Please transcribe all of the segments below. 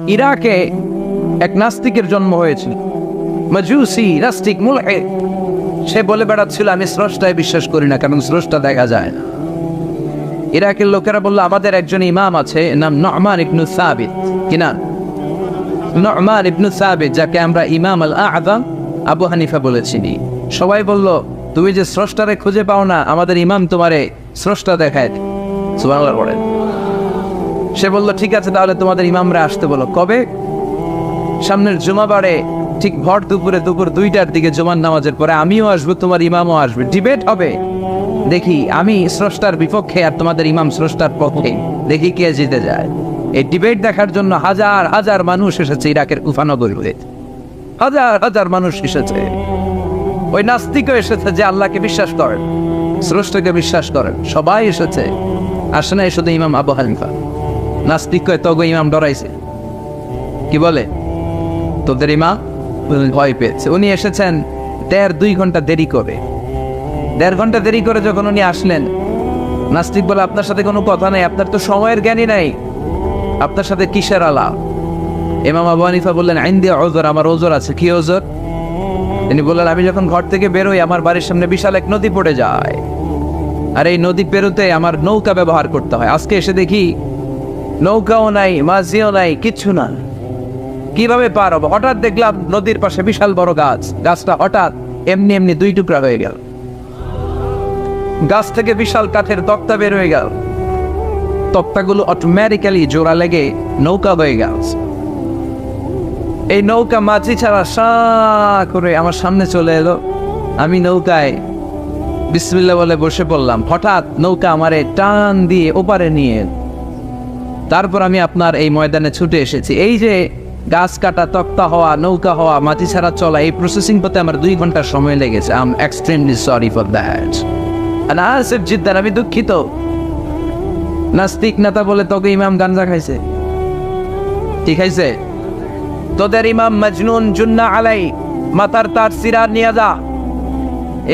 ইরাকে এক নাস্তিকের জন্ম হয়েছিল, মাজুসি নাস্তিক মুলহিদ। সে বলে বেড়াচ্ছিল আমি স্রষ্টায় বিশ্বাস করি না, কারণ স্রষ্টা দেখা যায় না। ইরাকের লোকেরা বলল আমাদের একজন ইমাম আছে, নাম নু'মান ইবনে সাবিত। কি নাম? নু'মান ইবনে সাবিত, যাকে আমরা ইমাম আল আযম আবু হানিফা বলেছি। সবাই বলল তুমি যে স্রষ্টারে খুঁজে পাও না, আমাদের ইমাম তোমারে স্রষ্টা দেখায়। সুবহানাল্লাহ বলেন। সে বলল ঠিক আছে, তাহলে তোমাদের ইমামরা আসতে বলো। কবে? সামনের জুমাবারে ঠিক ভর দুপুরে, দুপুর 2টার দিকে জুমার নামাজের পরে আমিও আসবো, তোমার ইমামও আসবে, ডিবেট হবে। দেখি আমি স্রষ্টার বিপক্ষে আর তোমাদের ইমাম স্রষ্টার পক্ষে, দেখি কে জিতে যায়। এই ডিবেট দেখার জন্য হাজার হাজার মানুষ এসেছে ইরাকের কুফা নগরীতে। হাজার হাজার মানুষ এসেছে। ওই নাস্তিকও এসেছে যে আল্লাহকে বিশ্বাস করেন, স্রষ্টাকে বিশ্বাস করেন, সবাই এসেছে। আসে না শুধু ইমাম আবু হানিফা। নাস্তিক কয় তগো ইমাম ডরাইছে। কি বলে? তোদের ইমাম ভয় পেয়েছে। উনি এসেছেন 1.5-2 ঘন্টা দেরি করে। 1.5 ঘন্টা দেরি করে যখন উনি আসলেন, নাস্তিক বলে আপনার সাথে কোনো কথা নেই, আপনার তো সময়ের জ্ঞানই নাই, আপনার সাথে কিসের আলাপ? ইমাম আবু হানিফা বললেন ইনদি উযর, আমার ওজর আছে। কি ওজর? তিনি বললেন আমি যখন ঘর থেকে বেরোই আমার বাড়ির সামনে বিশাল এক নদী পড়ে যায়, আর এই নদী পেরোতে আমার নৌকা ব্যবহার করতে হয়। আজকে এসে দেখি নৌকাও নাই, মাঝিও নাই, কিচ্ছু না। কিভাবে পার হবো? হঠাৎ দেখলাম নদীর পাশে বিশাল বড় গাছ, গাছটা হঠাৎ এমনি এমনি 2 টুকরা হয়ে গেল। গাছ থেকে বিশাল কাঠের তক্তা বের হয়ে গেল। তক্তাগুলো অটোমেটিক্যালি জোড়া লেগে নৌকা হয়ে গেল। এই নৌকা মাঝি ছাড়া সা করে আমার সামনে চলে এলো। আমি নৌকায় বিসমিল্লাহ বলে বসে পড়লাম। হঠাৎ নৌকা আমারে টান দিয়ে ওপারে নিয়ে এলো। তারপর আমি আপনার এই ময়দানে ছুটে এসেছি। এই যে গাছ কাটা, তক্তা হওয়া, নৌকা হওয়া, মাটি ছাড়া চলা, এই প্রসেসিং করতে আমার 2 ঘন্টা সময় লেগেছে। I am extremely sorry for that. আর আসিফ জিদ্দার, আমি দুঃখিত। নাস্তিক নেতা বলে তোকে ইমাম গাঞ্জা খাইছে। ঠিক খাইছে? তোদের ইমাম মজনুন, জুন্না আলাই, মাথার তার সিরা নিয়ে যা।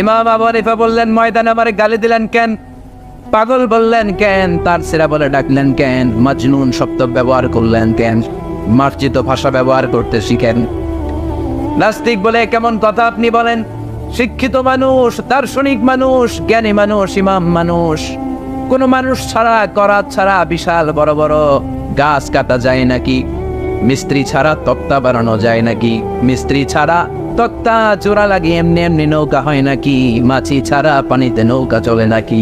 ইমাম আবু হানিফা বললেন ময়দানে আমারে গালি দিলেন কেন? পাগল বললেন কেন? তার সিরা বলে ডাকলেন কেন? মজনুন শব্দ ব্যবহার করলেন কেন? মার্জিত ভাষা ব্যবহার করতে শিখেন। নাস্তিক বলে কেমন কথা আপনি বলেন? শিক্ষিত মানুষ, দার্শনিক মানুষ, জ্ঞানী মানুষ, ইমাম মানুষ, কোন মানুষ ছাড়া, করাত ছাড়া বিশাল বড় বড় গাছ কাটা যায় নাকি? মিস্ত্রি ছাড়া তক্তা বানানো যায় নাকি? মিস্ত্রি ছাড়া তক্তা জোড়া লাগে এমনি এমনি নৌকা হয় নাকি? মাছি ছাড়া পানিতে নৌকা চলে নাকি?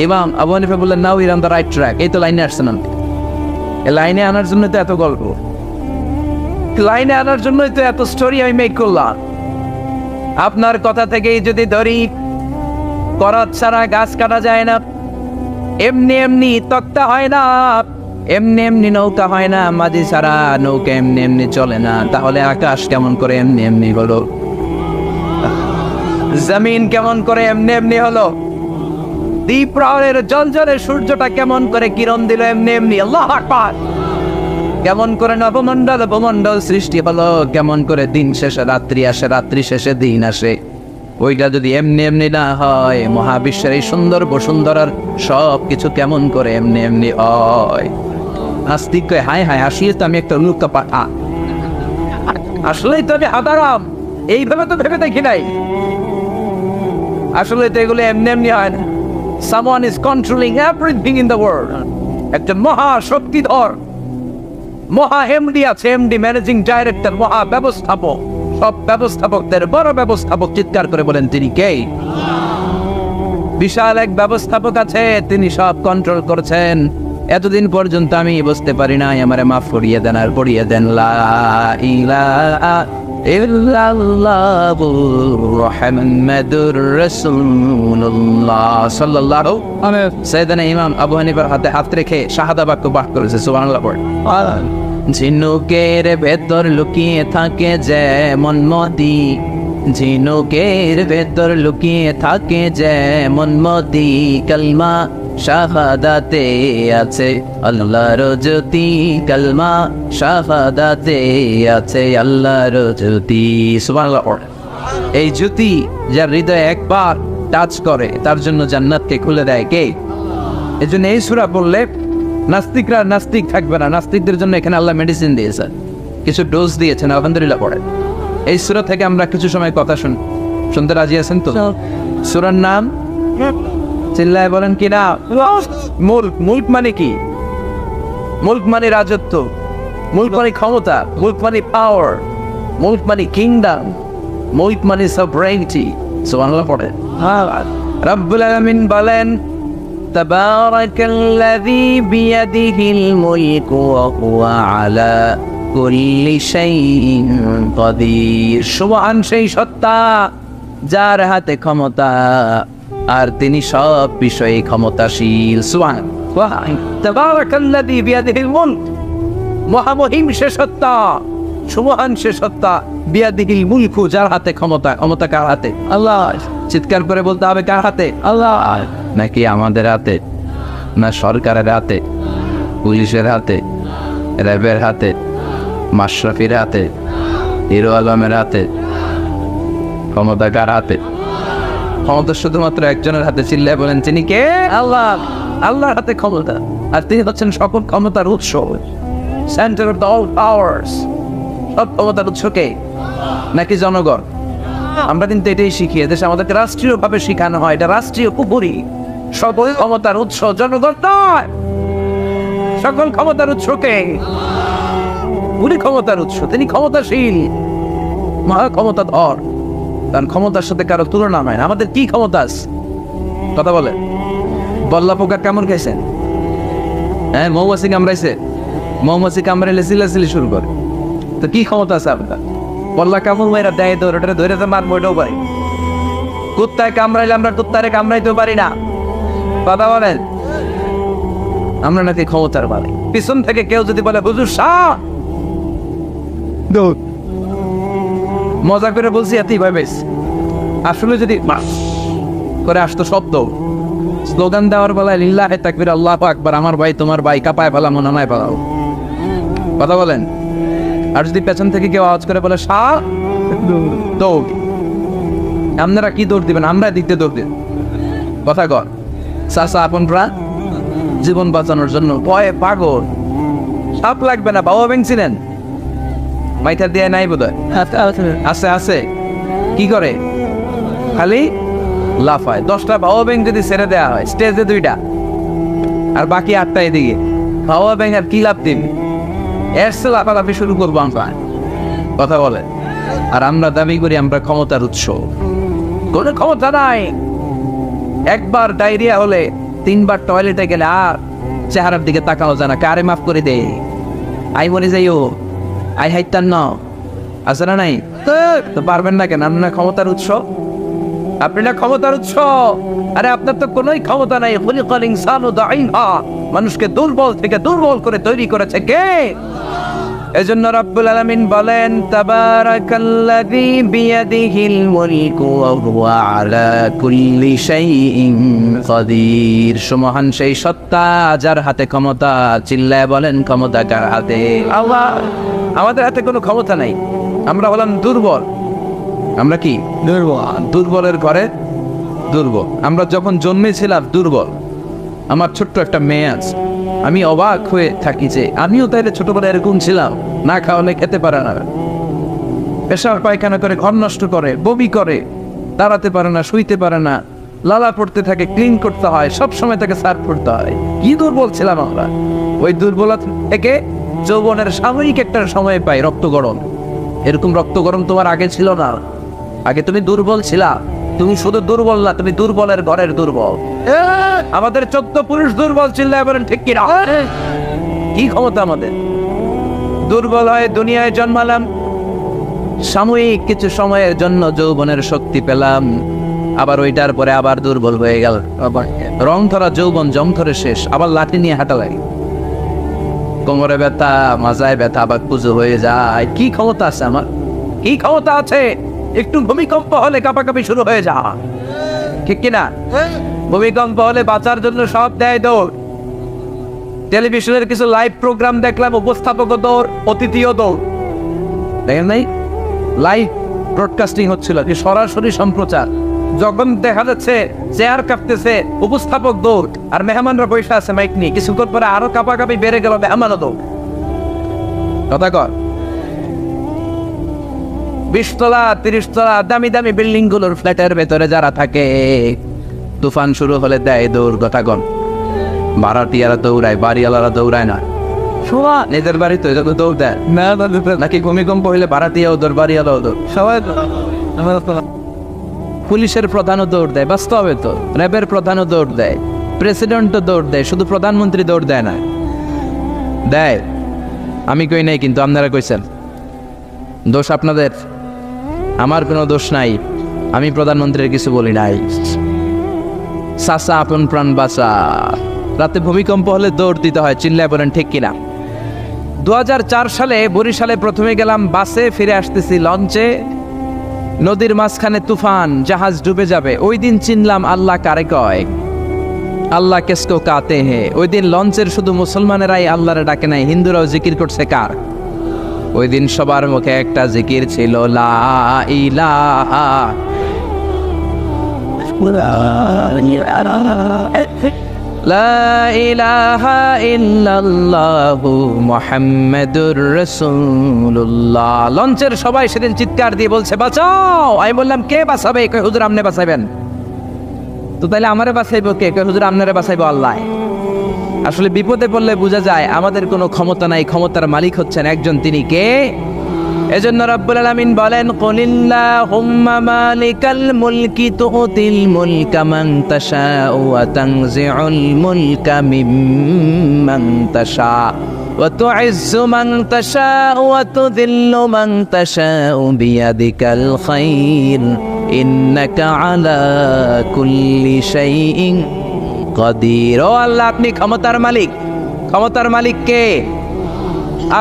ইমাম আবু হানিফা বললেন now you're on the right track. এই তো লাইনে আসছেন আপনি। এই লাইনে আনার জন্য তো এত গল্প, লাইনে আনার জন্যই তো এত স্টোরি আমি মেক করলাম। আপনার কথা থেকেই যদি ধরি, করাত ছাড়া গাছ কাটা যায় না, এমনি এমনি তক্তা হয় না, এমনি এমনি নৌকা হয় না, মাঝি ছাড়া নৌকা এমনি এমনি চলে না, তাহলে আকাশ কেমন করে এমনি এমনি হলো? জমিন কেমন করে এমনি এমনি হলো? দ্বীপ প্রহরের জলজলে সূর্যটা কেমন করে কিরণ দিল এমনি এমনি? আল্লাহু আকবার! কেমন করে নবমণ্ডল ভূমণ্ডল সৃষ্টি হলো? কেমন করে দিন শেষে রাত্রি আসে, রাত্রি শেষে দিন আসে? ওইটা যদি এমনি এমনি না হয়, মহাবিশ্বের এই সুন্দর বসুন্ধরার সব কিছু কেমন করে এমনি এমনি হয়? নাস্তিক কয় হায় হায়, আসলে তো আমি একটা লুকা পাঠা, আসলেই তো আমি হাদারাম, এইভাবে তো ভেবে দেখি নাই। আসলে তো এগুলো এমনি এমনি হয় না। Someone is controlling everything in the world. একটা মহা শক্তিধর মহা এমডি আছে, এমডি ম্যানেজিং ডাইরেক্টর, মহা ব্যবস্থাপক, সব ব্যবস্থাপকদের বড় ব্যবস্থাপক। চিৎকার করে বলেন তিনি কে? বিশাল এক ব্যবস্থাপক আছে, তিনি সব কন্ট্রোল করছেন। এতদিন পর্যন্ত আমি বুঝতে পারি নাই, আমারে মাফ করিয়ে দেন আর পড়িয়ে দেন লা ইলাহা ইল্লাল্লাহু মুহাম্মাদুর রাসূলুল্লাহ সাল্লাল্লাহু আলাইহি সাইয়েদনা ইমাম আবু হানিফার হাতে হাত রেখে শাহাদা বাক্য পাঠ করেছে। সুবহানাল্লাহ পড়ে। ঝিনুকের ভেতর লুকিয়ে থাকে যেমন মতি, ঝিনুকের ভেতর লুকিয়ে থাকে যেমন মতি, কালমা শাহাদাতে আছে আল্লাহর জ্যোতি, কালমা শাহাদাতে আছে আল্লাহর জ্যোতি। সুবহানাল্লাহ। এই জ্যোতি যার হৃদয়ে একবার টাচ করে তার জন্য জান্নাতকে খুলে দেয় কে? এজন্য এই সূরা পড়লে নাস্তিকরা নাস্তিক থাকবে না। নাস্তিকদের জন্য এখানে আল্লাহ মেডিসিন দিয়েছে, কিছু ডোজ দিয়েছেন। আলহামদুলিল্লাহ পড়ে। এই সূরা থেকে আমরা কিছু সময় কথা শুনতে রাজি আছেন তো? সূরার নাম চিল্লায় বলেন কি না? মুলক। মুলক মানে কি? মুলক মানে রাজত্ব, মুলক মানে ক্ষমতা, মুলক মানে পাওয়ার, মুলক মানে কিংডম, মুলক মানে সভরেনিটি। সুবহানাল্লাহ পড়ে। রব্বুল আলামিন বলেন তাবারাকাল্লাযী বিয়াদিহিল মুলকু ওয়া হুয়া আলা কুল্লি শাইইন কাদির। সুবহান সেই সত্তা যার হাতে ক্ষমতা আর তিনি সব বিষয়ে ক্ষমতাশীল। সুবহান। তাবারাকাল্লাযী বিয়াদিহিল মুলক, মহামহিম সে সত্তা, সুবহান সে সত্তা, বিয়াদিহিল মুলকু যার হাতে ক্ষমতা। ক্ষমতা কার হাতে? আল্লাহ। চিৎকার করে বলতে হবে কার হাতে? আল্লাহ। নাকি আমাদের হাতে? না সরকারের হাতে, পুলিশের হাতে, র্যাবের হাতে, মাশরাফির হাতে, হিরো আলমের হাতে? ক্ষমতা কার হাতে? ক্ষমতা শুধুমাত্র একজনের হাতে। চিল্লায় বলেন তিনি কে? আল্লাহ। আল্লাহর হাতে ক্ষমতা, আর তিনি হচ্ছেন সকল ক্ষমতার উৎস, সেন্টার অফ অল পাওয়ার্স। সব ক্ষমতার উৎস কে? নাকি জনগণ? আমরা কিন্তু এটাই শিখি, এদেশে আমাদেরকে রাষ্ট্রীয়ভাবে শেখানো হয় এটা রাষ্ট্রীয় পুকুরি। সকল ক্ষমতার উৎস জনগণ নয়, সকল ক্ষমতার উৎস কে? উনি ক্ষমতার উৎস, তিনি ক্ষমতাশীল, মহা ক্ষমতাধর। তার ক্ষমতার সাথে কারো তুলনা হয় না। আমাদের কি ক্ষমতা আছে? কথা বলে। বল্লা পোকা কেমন খাইছেন? হ্যাঁ, মৌমাছি কামড়াইছে, মৌমাছি কামড়াইলে চিল্লাচিল্লি শুরু করে। তো কি ক্ষমতা আছে আপনার? বল্লা কামড় মেয়েরা দেয় ধরে, ওটা ধরে তো মারবো, এটাও পারি। কুত্তায় কামড়াইলে আমরা কুত্তারে কামড়াইতেও পারি না। কথা বলেন। আমরা নাকি ক্ষমতার মালিক। পিছন থেকে কেউ যদি বলে হুজুর শাহ, মজা করে বলছি, এতই ভাবে আসলে যদি করে আসতো শব্দ, স্লোগান দেওয়ার বেলায় লিল্লাহে তাকবীর, আল্লাহু আকবার, আমার ভাই তোমার ভাই, কাপায় ফেলা মনে নয় ফেলাও। কথা বলেন। আর যদি পেছন থেকে কেউ আওয়াজ করে বলে শাহ, দৌড়। আপনারা কি দৌড় দিবেন? আমরা দিতে দৌড় দিন। কথা কর। চাচা আপনরা জীবন বাঁচানোর জন্য ভয়ে পাগল। সাপ লাগবে না, বাবা ভেঙছিলেন মাইথা দিয়ে নাই বোধ হয়। আছে আছে। কি করে? খালি লাফায়। 10টা বাবা ব্যাং যদি ছেড়ে দেওয়া হয় স্টেজে 2টা, আর বাকি 8টা এদিকে, বাবা ব্যাং আর কি লাভ দিন? এর সে লাফালাফি শুরু করবো আমরা। কথা বলে। আর আমরা দাবি করি আমরা ক্ষমতার উৎস। কোনো ক্ষমতা নাই। একবার ডায়রিয়া হলে 3বার টয়লেটে গেলে আর চেহারার দিকে তাকাও যায় না। কারে মাফ করে দে, আই মরে যাইও, আই হাইতান না, আছে না নাই? তো পারবেন না কেন? আপনার ক্ষমতার উৎস, আপনি না ক্ষমতার উৎস। আরে আপনার তো কোনোই ক্ষমতা নাই। খুলিকাল ইনসানু দাঈফা, মানুষকে দুর্বল থেকে দুর্বল করে তৈরি করেছে কে? এজন্য রব্বুল আলামিন বলেন তাবারাকাল্লাযী বিয়াদিহিল মুলকু ওয়া হুয়া আলা কুল্লি শাইইন কাদির। সুমহান সেই সত্তা যার হাতে ক্ষমতা। চিল্লায় বলেন ক্ষমতা কার হাতে? আল্লাহ। আমাদের হাতে কোনো ক্ষমতা নাই। আমরা হলাম দুর্বল। আমরা কি দুর্বল? দুর্বলের ঘরে দুর্বল। আমরা যখন জন্মেছিলাম দুর্বল। আমার ছোট্ট একটা মেয়ে আছে, আমি অবাক হয়ে থাকি যে আমিও তাইলে ছোটবেলায় এরকম ছিলাম। না খাওয়ালে খেতে পারে না, পেশাব পায়খানা করে, ঘর নষ্ট করে, বমি করে, দাঁড়াতে পারে না, শুইতে পারে না, লালা পড়তে থাকে, ক্লিন করতে হয়, সব সময় তাকে সার্ভ করতে হয়। কি দুর্বল ছিলাম আমরা। ওই দুর্বলতা থেকে যৌবনের সাময়িক একটা সময় পাই রক্ত গরম। এরকম রক্ত গরম তোমার আগে ছিল না। আগে তুমি দুর্বল ছিলা। তুমি শুধু দুর্বল না, তুমি দুর্বলের ঘরের দুর্বল। আমাদের 14 পুরুষ দুর্বল। চিল্লায় বলেন ঠিক কিনা? কি ক্ষমতা আমাদের? দুর্বল হয়ে দুনিয়ায় জন্মালাম, সাময়িক কিছু সময়ের জন্য যৌবনের শক্তি পেলাম, আবার ওইটার পরে আবার দুর্বল হয়ে গেল। রং ধরা যৌবন জং ধরে শেষ, আবার লাঠি নিয়ে হাঁটা লাগে। কোমরে ব্যথা, মাজায় ব্যথা, আবার পুজো হয়ে যায়। কি ক্ষমতা আছে আমার? কি ক্ষমতা আছে? একটু ভূমিকম্প হলে কাঁপাকাঁপি শুরু হয়ে যা, ঠিক কিনা? ভূমিকম্প হলে বাঁচার জন্য সব দেয় দৌড়। টেলিভিশনের কিছু লাইভ প্রোগ্রাম দেখলাম, উপস্থাপকও দৌড়, অতিথিও দৌড়। দেখেন নাই? লাইভ ব্রডকাস্টিং হচ্ছিল, সরাসরি সম্প্রচার। যখন দেখা যাচ্ছে চেয়ার কাঁপতেছে, উপস্থাপক দৌড়, আর মেহমানরা বসে আছে মাইক নিয়ে, কিছুক্ষণ পরে আরো কাঁপাকাঁপি বেড়ে গেল, মেহমানও দৌড়। কথা কর, 20 তলা 30 তলা দামি দামি বিল্ডিং গুলোর ফ্ল্যাটের ভেতরে যারা থাকে, তুফান শুরু হলে দেয় দৌড়। কথা কর, ভাড়াটিয়ারা দৌড়ায়, বাড়িওয়ালারা দৌড়ায় না। নিজের বাড়ি তো যখন দৌড় দেয় না, নাকি ভূমিকম্প হইলে ভাড়াটিয়াও দৌড়, বাড়িওয়ালাও দৌড়, সবাই। পুলিশের প্রধানও দৌড় দেয়, বাস্তবে তো র্যাবের প্রধানও দৌড় দেয়, প্রেসিডেন্টও দৌড় দেয়, শুধু প্রধানমন্ত্রী দৌড় দেয় না। দেয়, আমি কই নাই, কিন্তু আপনারা কইছেন। দোষ আপনাদের, আমার কোনো দোষ নাই। আমি প্রধানমন্ত্রীর কিছু বলি নাই। চাচা আপন প্রাণ বাঁচা। রাতে ভূমিকম্প হলে দৌড় দিতে হয়, চিল্লায় বলেন ঠিক কিনা? 2004 সালে বরিশালে প্রথমে গেলাম বাসে, ফিরে আসতেছি লঞ্চে, নদীর মাঝখানে তুফান, জাহাজ ডুবে যাবে। ওই দিন চিনলাম আল্লাহ কারে কয়, আল্লাহ কেসকো কাতে হে। ওই দিন লঞ্চের শুধু মুসলমানেরাই আল্লাহরে ডাকে নাই, হিন্দুরাও জিকির করছে কার? ওই দিন সবার মুখে একটা জিকির ছিল, লা ইলাহা লা ইলাহা ইল্লাল্লাহু মুহাম্মাদুর রাসূলুল্লাহ। লঞ্চের সবাই সেদিন চিৎকার দিয়ে বলছে বাঁচাও। আমি বললাম কে বাঁচাবে? কই হুজুর আপনি বাঁচাবেন। তো তাইলে আমারে বাঁচাইবো কে? কই হুজুর আপনারে বাঁচাইবো আল্লাহ। আসলে বিপদে পড়লে বোঝা যায় আমাদের কোনো ক্ষমতা নাই, ক্ষমতার মালিক হচ্ছেন একজন, তিনি কে? এজন্য রাব্বুল আলামিন বলেন, কুলিল্লাহুম্মা মালিকাল মুলকি তুতিল মুলকা মান তাশাউ ওয়া তানজিউল মুলকা মিম্মান তাশা ওয়া তুইজ্জু মান তাশাউ ওয়া তুযিল্লু মান তাশাউ বিয়াদিকাল খায়র ইন্নাকা আলা কুল্লি শাইইন কাদির। ও আল্লাহ, আপনি ক্ষমতার মালিক। ক্ষমতার মালিক কে?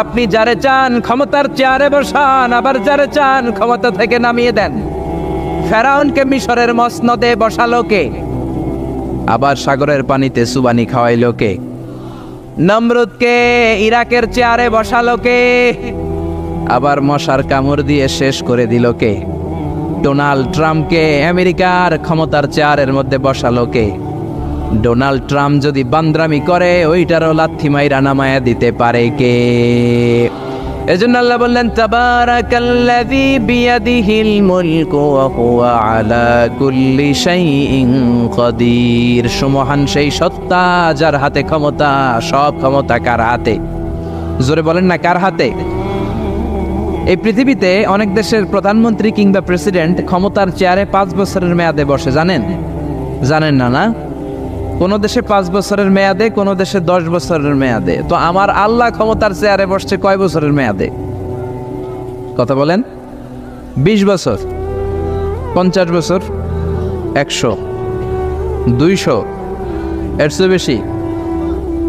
আপনি যারে চান ক্ষমতার চেয়ারে বসান, আবার যারে চান ক্ষমতা থেকে নামিয়ে দেন। ফেরাউনকে মিশরের মসনদে বসালো কে? আবার সাগরের পানিতে সুবানি খাওয়াইলো কে? নমরুদকে ইরাকের চেয়ারে বসালো কে? আবার মশার কামড় দিয়ে শেষ করে দিল কে? ডোনাল্ড ট্রাম্পকে আমেরিকার ক্ষমতার চেয়ারের মধ্যে বসালো কে? ডোনাল্ড ট্রাম্প যদি বান্দ্রামি করে, ওইটারও লাথি মাইরা নামায়া দিতে পারে কে? এজন্য আল্লাহ বললেন, তাবারাকাল্লাযী বিয়াদিহিল মুলকু ওয়া হুয়া আলা কুল্লি শাইইন কাদির। সুমহান সেই সত্তা যার হাতে ক্ষমতা, সব ক্ষমতা কার হাতে? জোরে বলেন না, কার হাতে? এই পৃথিবীতে অনেক দেশের প্রধানমন্ত্রী কিংবা প্রেসিডেন্ট ক্ষমতার চেয়ারে 5 বছরের মেয়াদে বসে, জানেন? জানেন না? না, কোন দেশে 5 বছরের মেয়াদে, কোন দেশে 10 বছরের মেয়াদে। তো আমার আল্লাহ ক্ষমতার চেয়ারে বসছে কয় বছরের মেয়াদে? কথা বলেন। 20 বছর, 50 বছর, 100, 200, এর চেয়ে বেশি?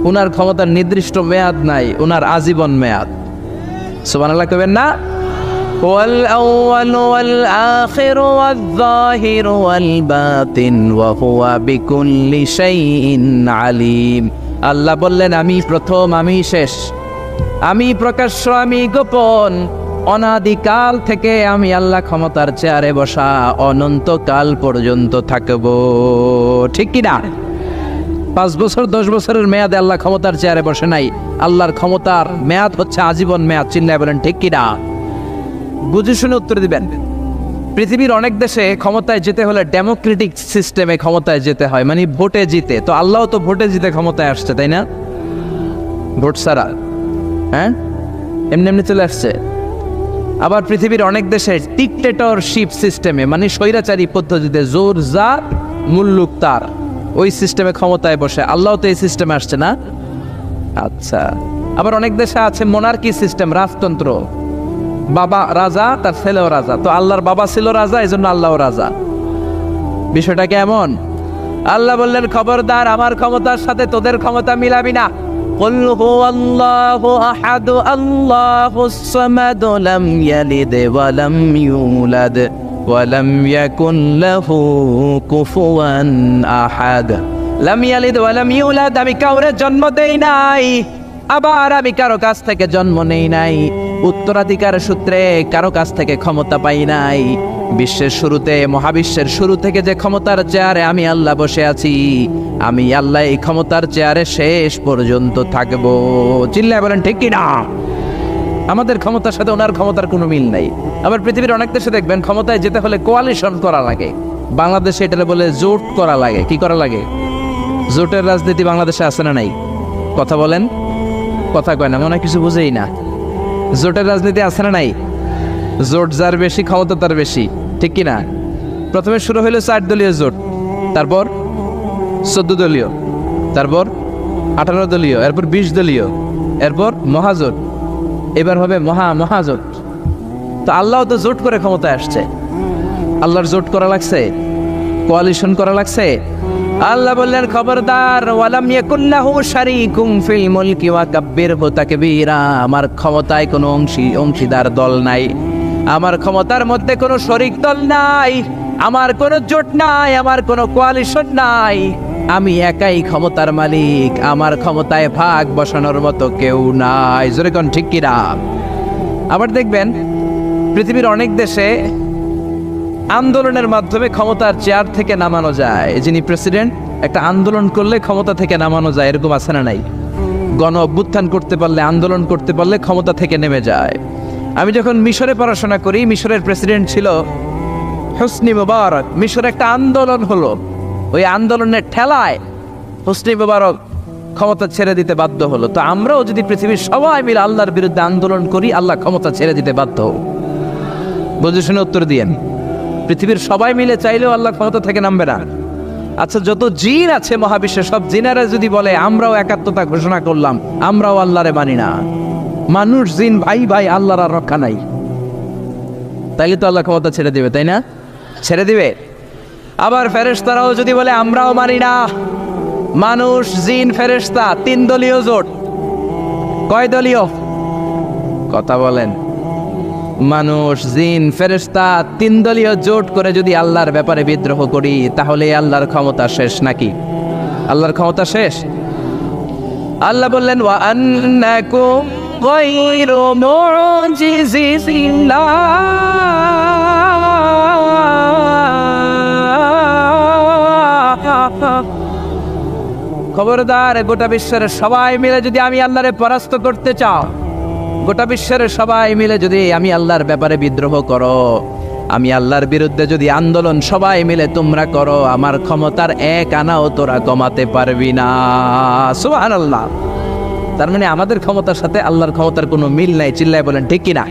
উনার ক্ষমতার নির্দিষ্ট মেয়াদ নাই, উনার আজীবন মেয়াদ। সুবহানাল্লাহ কইবেন না? ওয়াল আউয়াল ওয়াল আখির ওয়াল যাহির ওয়াল বাতিন ওয়া হুয়া বিকুল্লি শাইইন আলিম। আল্লাহ বললেন, আমি প্রথম, আমি শেষ, আমি প্রকাশ্য, আমি গোপন। অনাদিকাল থেকে আমি আল্লাহ ক্ষমতার চেয়ারে বসা, অনন্তকাল পর্যন্ত থাকব। ঠিক কি না? 5 বছর 10 বছরের মেয়াদে আল্লাহ ক্ষমতার চেয়ারে বসে নাই। আল্লাহর ক্ষমতার মেয়াদ হচ্ছে আজীবন মেয়াদ। চিল্লায় বলেন ঠিক কি না? বুঝে শুনে উত্তর দিবেন। পৃথিবীর অনেক দেশে ক্ষমতায় যেতে হলে ডেমোক্রেটিক সিস্টেমে ক্ষমতায় যেতে হয়, মানে ভোটে জিতে। তো আল্লাহ তো ভোটে জিতে ক্ষমতায় আসছে, তাই না? ভোট ছাড়া, হ্যাঁ, এমনি এমনি চলে আসছে। আবার পৃথিবীর অনেক দেশে ডিক্টেটরশিপ সিস্টেমে, মানে স্বৈরাচারী পদ্ধতিতে, জোর যার মুল্লুক তার, ওই সিস্টেমে ক্ষমতায় বসে। আল্লাহ তো এই সিস্টেমে আসছে না? আচ্ছা। আবার অনেক দেশে আছে মোনার্কি সিস্টেম, রাজতন্ত্র, বাবা রাজা, তার ছেলেও রাজা। তো আল্লাহর বাবা ছিল রাজা, এই জন্য আল্লাহও রাজা। বিষয়টা কেমন? আল্লাহ বললেন, খবরদার, আমার ক্ষমতার সাথে তোদের ক্ষমতা মিলাবি না। কুল হুয়াল্লাহু আহাদ আল্লাহুস সামাদ লাম ইয়ালিদ ওয়া লাম ইউলাদ ওয়া লাম ইয়াকুন লাহু কুফুয়ান আহাদ। লাম ইয়ালিদ ওয়া লাম ইউলাদ, আমি কাউরে জন্ম দেই নাই, আবার আমি কারো কাছ থেকে জন্ম নেই নাই, উত্তরাধিকার সূত্রে কারো কাছ থেকে ক্ষমতা পাই নাই। বিশ্বের শুরুতে, মহাবিশ্বের শুরু থেকে যে ক্ষমতার চেয়ারে আমি আল্লাহ বসে আছি, আমি আল্লাহ এই ক্ষমতার চেয়ারে শেষ পর্যন্ত থাকবো। চিল্লায় বলেন ঠিক কি না? আমাদের ক্ষমতার সাথে ওনার ক্ষমতার কোনো মিল নাই। আবার পৃথিবীর অনেক দেশে দেখবেন ক্ষমতায় যেতে হলে কোয়ালিশন করা লাগে। বাংলাদেশে এটা বলে জোট করা লাগে। কি করা লাগে? জোটের রাজনীতি বাংলাদেশে আছে না নাই? কথা বলেন, কথা কয় না, মনে হয় কিছু বুঝেই না। জোটের রাজনীতি আছে না নাই? জোট যার বেশি ক্ষমতা তার বেশি, ঠিক কি না? প্রথমে শুরু হইলো 4 দলীয় জোট, তারপর 14 দলীয়, তারপর 18 দলীয়, এরপর 20 দলীয়, এরপর মহাজোট, এবার হবে মহাজোট। তো আল্লাহ তো জোট করে ক্ষমতায় আসছে। আল্লাহর জোট করা লাগছে, কোয়ালিশন করা লাগছে। আল্লাহ বললেন খবরদার, ওয়ালাম ইয়াকুল্লাহু শারীকুম ফিল মুলকি ওয়া কাব্বিরহু তাকবীরা। আমার ক্ষমতায় কোনো অংশীদার দল নাই, আমার ক্ষমতার মধ্যে কোনো শরিক দল নাই, আমার কোনো জোট নাই, আমার কোনো কোয়ালিশন নাই। আমি একাই ক্ষমতার মালিক, আমার ক্ষমতায় ভাগ বসানোর মতো কেউ নাই। জোরে কোন ঠিক কিনা? আবার দেখবেন পৃথিবীর অনেক দেশে আন্দোলনের মাধ্যমে ক্ষমতার চেয়ার থেকে নামানো যায়। যিনি প্রেসিডেন্ট, একটা আন্দোলন করলে ক্ষমতা থেকে নামানো যায়, এরকম আছে না নাই? গণ অভ্যুত্থান করতে পারলে, আন্দোলন করতে পারলে ক্ষমতা থেকে নেমে যায়। আমি যখন মিশরে পড়াশোনা করি, মিশরের প্রেসিডেন্ট ছিল হোসনি মুবারক। মিশরে একটা আন্দোলন হলো, ওই আন্দোলনের ঠেলায় হোসনি মুবারক ক্ষমতা ছেড়ে দিতে বাধ্য হলো। তো আমরাও যদি পৃথিবীর সবাই মিলে আল্লাহর বিরুদ্ধে আন্দোলন করি, আল্লাহ ক্ষমতা ছেড়ে দিতে বাধ্য। বুঝে শুনে উত্তর দিয়েন। পৃথিবীর সবাই মিলে চাইলেও আল্লাহ ক্ষমতা থেকে নামবে না। আচ্ছা, যত জিন আছে মহাবিশ্বে, সব জিনেরা যদি বলে আমরাও একাত্মতা ঘোষণা করলাম, আমরাও আল্লাহরে মানি না, মানুষ জিন ভাই ভাই, আল্লাহর আর রক্ষা নাই, তাইলে তো আল্লাহ ক্ষমতা ছেড়ে দিবে, তাই না? ছেড়ে দিবে। আবার ফেরেশতারাও যদি বলে আমরাও মানি না, মানুষ জিন ফেরেশতা 3 দলীয় জোট। কয় দলীয়? কথা বলেন। মানুষ জিন ফেরেশতা 3 দলীয় জোট করে যদি আল্লাহর ব্যাপারে বিদ্রোহ করি, তাহলে আল্লাহর ক্ষমতা শেষ নাকি? আল্লাহর ক্ষমতা শেষ? আল্লাহ বললেন ওয়া আন্নাকুম গায়রু মুজিজিল্লাহ। খবরদার, গোটা বিশ্বের সবাই মিলে যদি আমি আল্লাহরে পরাস্ত করতে চাও, গোটা বিশ্বের সবাই মিলে যদি আমি আল্লাহর ব্যাপারে বিদ্রোহ করো, আমি আল্লাহর বিরুদ্ধে যদি আন্দোলন সবাই মিলে তোমরা করো, আমার ক্ষমতার 1 আনাও তোরা কমাতে পারবি না। সুবহানাল্লাহ। তার মানে আমাদের ক্ষমতার সাথে আল্লাহর ক্ষমতার কোনো মিল নাই। চিল্লায় বলেন ঠিক কিনা?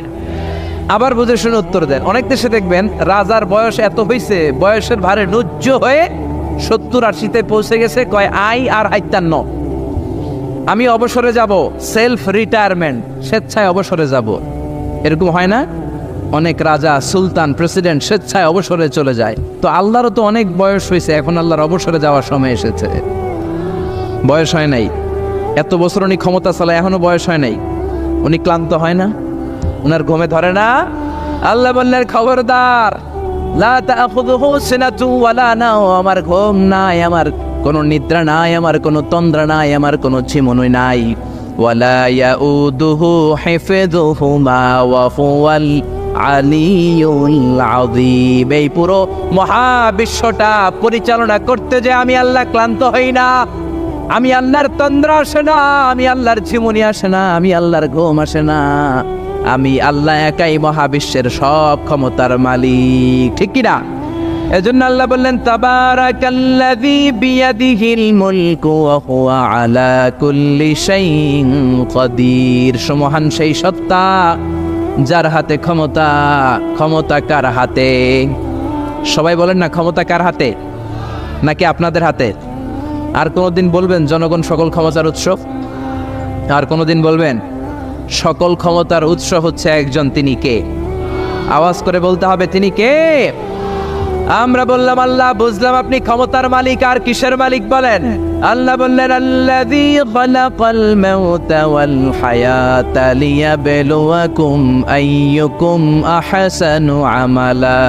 আবার বুঝে শুনে উত্তর দেন। অনেক দেশে দেখবেন রাজার বয়স এত হয়েছে, বয়সের ভারে নুজ্জ হয়ে 70-80-তে পৌঁছে গেছে, কয় আই আর হাইতান্ন, আমি অবসরে যাব, সেলফ রিটায়ারমেন্ট, স্বেচ্ছায় অবসরে যাব। এরকম হয় না? অনেক রাজা, সুলতান, প্রেসিডেন্ট স্বেচ্ছায় অবসরে চলে যায়। তো আল্লাহরও তো অনেক বয়স হয়েছে, এখন আল্লাহর অবসরে যাওয়ার সময় এসেছে। বয়স হয় নাই, এত বছর উনি ক্ষমতা চালায়, এখনো বয়স হয় নাই। উনি ক্লান্ত হয় না? উনার ঘুমে ধরে না? আল্লাহ বললেন খবরদার, লা তাখুযুহু সিনাতু ওয়ালা নাওম। আমার ঘুম নাই, আমার কোনো নিদ্রা নাই, আমার কোনো তন্দ্রা নাই, আমার কোনো ঝিমুনি নাই। ওয়ালা ইয়াউদুহু হিফযুহুমা ওয়া হুয়াল আলিয়ুল আযীম। এই পুরো মহাবিশ্বটা পরিচালনা করতে যে আমি আল্লাহ ক্লান্ত হই না, আমি আল্লাহর তন্দ্রা আসে না, আমি আল্লাহর ঝিমুনি আসে না, আমি আল্লাহর ঘুম আসে না। আমি আল্লাহ একাই মহাবিশ্বের সব ক্ষমতার মালিক, ঠিক কিনা? এজন্য আল্লাহ বললেন তাবারাকাল্লাযী বিয়াদিহিল মুলকু ওয়া হুয়া আলা কুল্লি শাইইন কাদির। সুমহান সেই সত্তা যার হাতে ক্ষমতা। ক্ষমতা কার হাতে? সবাই বলেন না, ক্ষমতা কার হাতে? নাকি আপনাদের হাতে? আর কোনোদিন বলবেন জনগণ সকল ক্ষমতার উৎস? আর কোনোদিন বলবেন সকল ক্ষমতার উৎস হচ্ছে একজন, তিনি কে? আওয়াজ করে বলতে হবে, তিনি কে? আমরা বললাম আল্লাহ, বুঝলাম আপনি ক্ষমতার মালিক। আর কিসের মালিক বলেন? আল্লাহ বললেন আল্লাযী খালাকাল মাউতা ওয়াল হায়াতা লিয়াবলুয়াকুম আইয়ুকুম আহসানু আমালা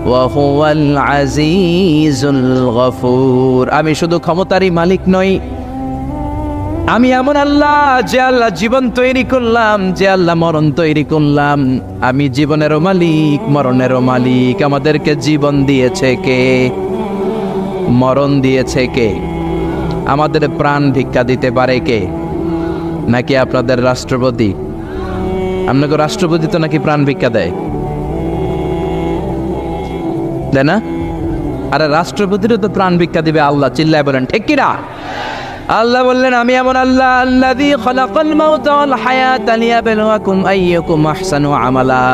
ওয়া হুয়াল আজিজুল গফুর। আমি শুধু ক্ষমতারই মালিক নই, আমি এমন আল্লাহ, যে আল্লাহ জীবন তৈরি করলাম, যে আল্লাহ মরণ তৈরি করলাম। আমি জীবনেরও মালিক, মরণেরও মালিক। আমাদেরকে জীবন দিয়েছে কে? মরণ দিয়েছে কে? আমাদের প্রাণ ভিক্ষা দিতে পারে কে? নাকি আপনাদের রাষ্ট্রপতি? আপনাকে রাষ্ট্রপতি তো নাকি প্রাণ ভিক্ষা দেয়, দেয় না? আরে রাষ্ট্রপতিরও তো প্রাণ ভিক্ষা দিবে আল্লাহ। চিল্লায় বলেন ঠিক কিনা? আল্লাহ বললেন, আমি এমন আল্লাহ, আল্লাযী খালাকাল মাউতা ওয়াল হায়াতা লিয়াবলুয়াকুম আইয়ুকুম আহসানু আমালা।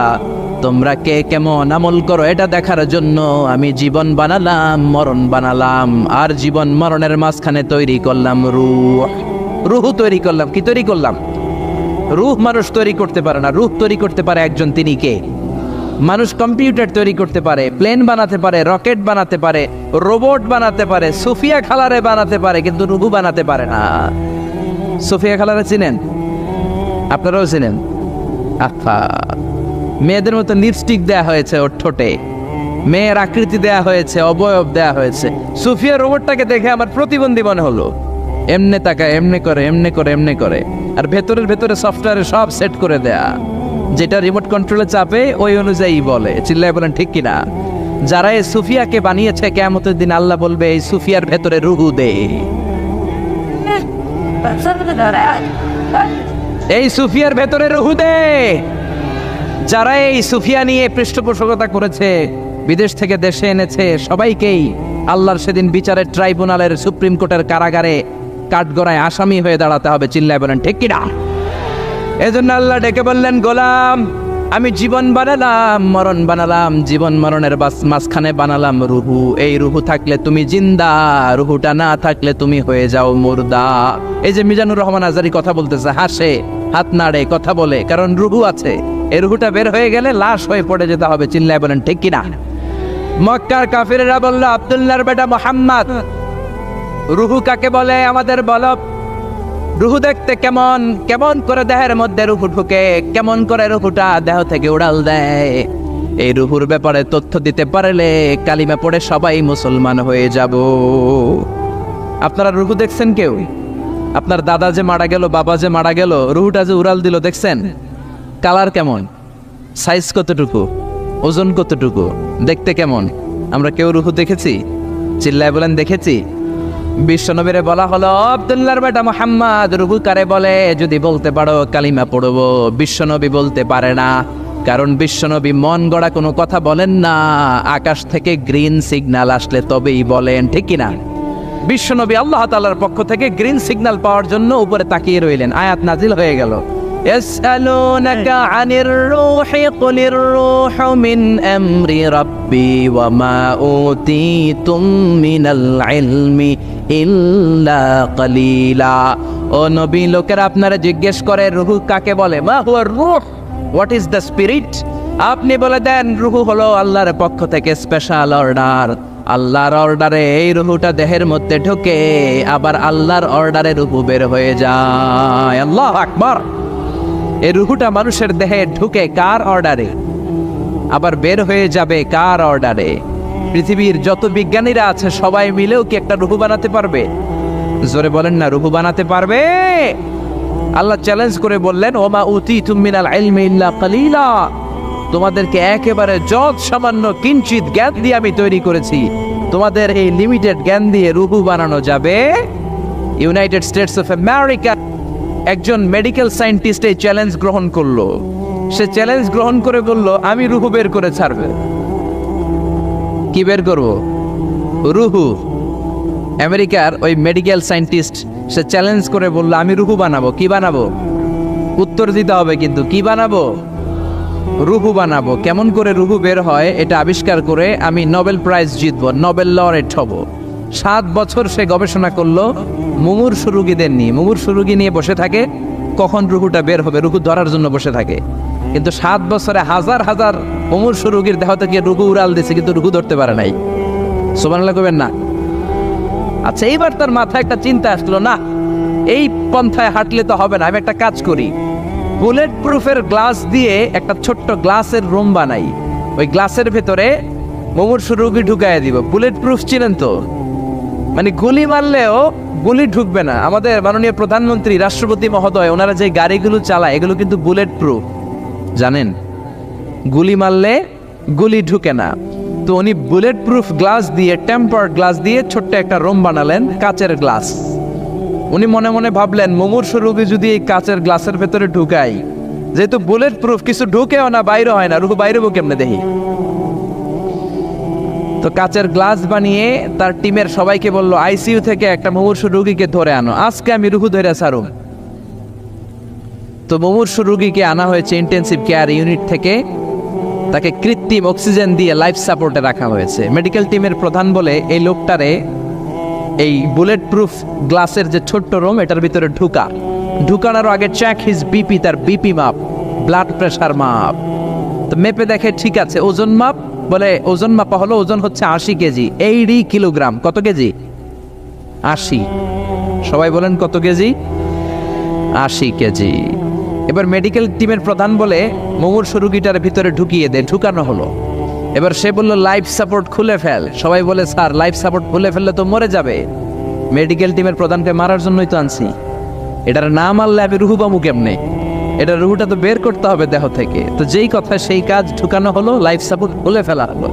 তোমরা কে কেমন আমল করো এটা দেখার জন্য আমি জীবন বানালাম, মরণ বানালাম, আর জীবন মরণের মাঝখানে তৈরি করলাম রূহ। রূহ তৈরি করলাম। কি তৈরি করলাম? রূহ মানুষ তৈরি করতে পারে না, রূহ তৈরি করতে পারে একজন। তিনি কে? মানুষ কম্পিউটার তৈরি করতে পারে, প্লেন বানাতে পারে, রকেট বানাতে পারে, রোবট বানাতে পারে, সুফিয়া খালারে বানাতে পারে, কিন্তু রুহু বানাতে পারে না। সুফিয়া খালারে চিনেন? আপনারাও চিনেন? আচ্ছা, মেয়েদের মতো লিপস্টিক দেয়া হয়েছে ওর ঠোঁটে, মেয়ের আকৃতি দেয়া হয়েছে, অবয়ব দেয়া হয়েছে। সুফিয়া রোবটটাকে দেখে আমার প্রতিবন্ধী মনে হলো। এমনে তাকায়, এমনে করে, এমনে করে, এমনে করে, আর ভেতরে সফটওয়্যারে সব সেট করে দেয়া, যেটা রিমোট কন্ট্রোলে চাপে ওই অনুযায়ী বলে। চিল্লায় বলেন ঠিক কিনা? যারা এই সুফিয়াকে বানিয়েছে, কিয়ামতের দিন আল্লাহ বলবে, এই সুফিয়ার ভেতরে রুহু দে। এই সুফিয়ার ভেতরে রুহু দে। যারা এই সুফিয়া নিয়ে পৃষ্ঠপোষকতা করেছে, বিদেশ থেকে দেশে এনেছে, সবাইকেই আল্লাহর সেদিন বিচারের ট্রাইব্যুনালের, সুপ্রিম কোর্টের কারাগারে কাঠগড়ায় আসামি হয়ে দাঁড়াতে হবে। চিল্লায় বলেন ঠিক কিনা? এজন্য আল্লাহ ডেকে বললেন, গোলাম, আমি জীবন বানালাম, মরণ বানালাম, জীবন মরণের মাঝখানে বানালাম রুহু। এই রুহু থাকলে তুমি জিন্দা, রুহুটা না থাকলে তুমি হয়ে যাও মুর্দা। এই যে মিজানুর রহমান আজারি কথা বলতেছে, হাসে, হাত নাড়ে, কথা বলে, কারণ রুহু আছে। এই রুহুটা বের হয়ে গেলে লাশ হয়ে পড়ে যেতে হবে। চিল্লায় বলেন ঠিক কিনা? মক্কার কাফিরেরা বলল, আব্দুল্লাহর বেটা মুহাম্মদ, রুহু কাকে বলে আমাদের বলো। রুহু দেখতে কেমন? কেমন করে দেহের মধ্যে রুহু ঢুকে, কেমন করে রুহুটা দেহ থেকে উড়াল দেয়? এই রুহুর ব্যাপারে তথ্য দিতে পারলে কালিমা পড়ে সবাই মুসলমান হয়ে যাব। আপনারা রুহু দেখছেন কেউ? আপনার দাদা যে মারা গেল, বাবা যে মারা গেল, রুহুটা যে উড়াল দিল, দেখছেন? কালার কেমন? সাইজ কতটুকু? ওজন কতটুকু? দেখতে কেমন? আমরা কেউ রুহু দেখেছি? চিল্লায় বলেন দেখেছি? বিশ্বনবীরে বলা হলো, আব্দুল্লাহর বেটা মুহাম্মদ, রুহু কারে বলে? যদি বলতে পারো কালিমা পড়বো। বিশ্বনবী বলতে পারে না, কারণ বিশ্বনবী মন গড়া কোনো কথা বলেন না। আকাশ থেকে গ্রিন সিগন্যাল আসলে তবেই বলেন, ঠিক কিনা? বিশ্বনবী আল্লাহ তাআলার পক্ষ থেকে গ্রিন সিগন্যাল পাওয়ার জন্য উপরে তাকিয়ে রইলেন। আয়াত নাজিল হয়ে গেল, يسألونك عن الروح قل الروح من أمر ربي وما أوتيتم من العلم إلا قليلا। ও নবী, লোকেরা আপনারা জিজ্ঞেস করে রুহু কাকে বলে? মা হুয়া রূহ, হোয়াট ইজ দ্য স্পিরিট? আপনি বলে দেন, রুহু হলো আল্লাহর পক্ষ থেকে স্পেশাল অর্ডার। আল্লাহর অর্ডারে এই রুহুটা দেহের মধ্যে ঢোকে, আবার আল্লাহর অর্ডারে রুহু বের হয়ে যায়। আল্লাহু আকবার। এই রুহুটা মানুষের দেহে ঢুকে কার অর্ডারে? আবার বের হয়ে যাবে কার অর্ডারে? পৃথিবীর যত বিজ্ঞানীরা আছে সবাই মিলেও কি একটা রুহু বানাতে পারবে? জোরে বলেন না, রুহু বানাতে পারবে? আল্লাহ চ্যালেঞ্জ করে বললেন, ওমা উতীতুম মিনাল ইলমি ইল্লা কালিলা। তোমাদেরকে একেবারে যত সামান্য কিঞ্চিত জ্ঞান দিয়ে আমি তৈরি করেছি, তোমাদের এই লিমিটেড জ্ঞান দিয়ে রুহু বানানো যাবে? ইউনাইটেড স্টেটস অফ আমেরিকা একজন মেডিকেল সায়েন্টিস্ট এই চ্যালেঞ্জ গ্রহণ করলো। সে চ্যালেঞ্জ গ্রহণ করে বলল, আমি রুহু বের করে ছাড়ব। কি বের করব? রুহু। আমেরিকার ওই মেডিকেল সায়েন্টিস্ট সে চ্যালেঞ্জ করে বলল, আমি রুহু বানাবো। কি বানাবো? উত্তর দিতে হবে কিন্তু। কি বানাবো? রুহু বানাবো। কেমন করে রুহু বের হয় এটা আবিষ্কার করে আমি নোবেল প্রাইজ জিতবো, নোবেল লরেট হব। 7 বছর সে গবেষণা করলো মুমূর্ষু রোগীদের নিয়ে। মুমূর্ষু রোগী নিয়ে বসে থাকে, কখন রুহুটা বের হবে, রুহু ধরার জন্য বসে থাকে। কিন্তু 7 বছরে হাজার হাজার মুমূর্ষু রোগীর দেহ থেকে রুহু উড়াল দিয়েছে, কিন্তু রুহু ধরতে পারে নাই। সুবহানাল্লাহ কইবেন না? আচ্ছা, এইবার তার মাথায় একটা চিন্তা আসলো, না এই পন্থায় হাঁটলে তো হবে না, আমি একটা কাজ করি। বুলেট প্রুফের গ্লাস দিয়ে একটা ছোট্ট গ্লাসের রুম বানাই, ওই গ্লাসের ভেতরে মুমূর্ষু রোগী ঢুকাইয়া দিব। বুলেট প্রুফ চিনেন তো? মানে গুলি মারলেও গুলি ঢুকবে না। আমাদের মাননীয় প্রধানমন্ত্রী, রাষ্ট্রপতি মহোদয়, ওনারা যে গাড়িগুলো চালায় এগুলো কিন্তু বুলেট প্রুফ, জানেন? গুলি মারলে গুলি ঢুকে না। তো উনি বুলেট প্রুফ গ্লাস দিয়ে, টেম্পার্ড গ্লাস দিয়ে ছোট্ট একটা রুম বানালেন, কাচের গ্লাস। উনি মনে মনে ভাবলেন, মুমূর্ষু রোগী যদি এই কাচের গ্লাসের ভেতরে ঢুকাই, যেহেতু বুলেট প্রুফ, কিছু ঢুকেও না, বাইরে হয় না, রুহু বাইরে কেমনে দেখি। তো কাচের গ্লাস বানিয়ে তার টিমের সবাইকে বলল, আইসিইউ থেকে একটা মুমূর্ষু রোগীকে ধরে আনো, আজকে আমি রুহু ধরে ছাড়ুম। তো মুমূর্ষু রোগীকে আনা হয়েছে ইন্টেন্সিভ কেয়ার ইউনিট থেকে, তাকে কৃত্রিম অক্সিজেন দিয়ে লাইফ সাপোর্টে রাখা হয়েছে। মেডিকেল টিমের প্রধান বলে, এই লোকটারে এই বুলেট প্রুফ গ্লাসের যে ছোট্ট রুম, এটার ভিতরে ঢুকানোর আগে চেক হিজ বিপি, তার বিপি মাপ, ব্লাড প্রেশার মাপ। তো মেপে দেখে ঠিক আছে। ওজন মাপ, বলে ওজন মাপা হলো, ওজন হচ্ছে 80 কেজি, 80 কিলোগ্রাম। কত কেজি? 80। সবাই বলেন কত কেজি? 80 কেজি। এবার মেডিকেল টিমের প্রধান বলে, মুমূর্ষু রোগীটার ভিতরে ঢুকিয়ে দে। ঢুকানো হলো। এবার সে বলল, লাইফ সাপোর্ট খুলে ফেল। সবাই বলে, স্যার লাইফ সাপোর্ট খুলে ফেললে তো মরে যাবে। মেডিকেল টিমের প্রধানকে মারার জন্যই তো আনছি, এটার না মারলে আমি রুহু পামু কেমনে? এটা রুহুটা তো বের করতে হবে দেহ থেকে। তো যেই কথা সেই কাজ, ঢুকানো হলো, লাইফ সাপোর্ট খুলে ফেলা হলো।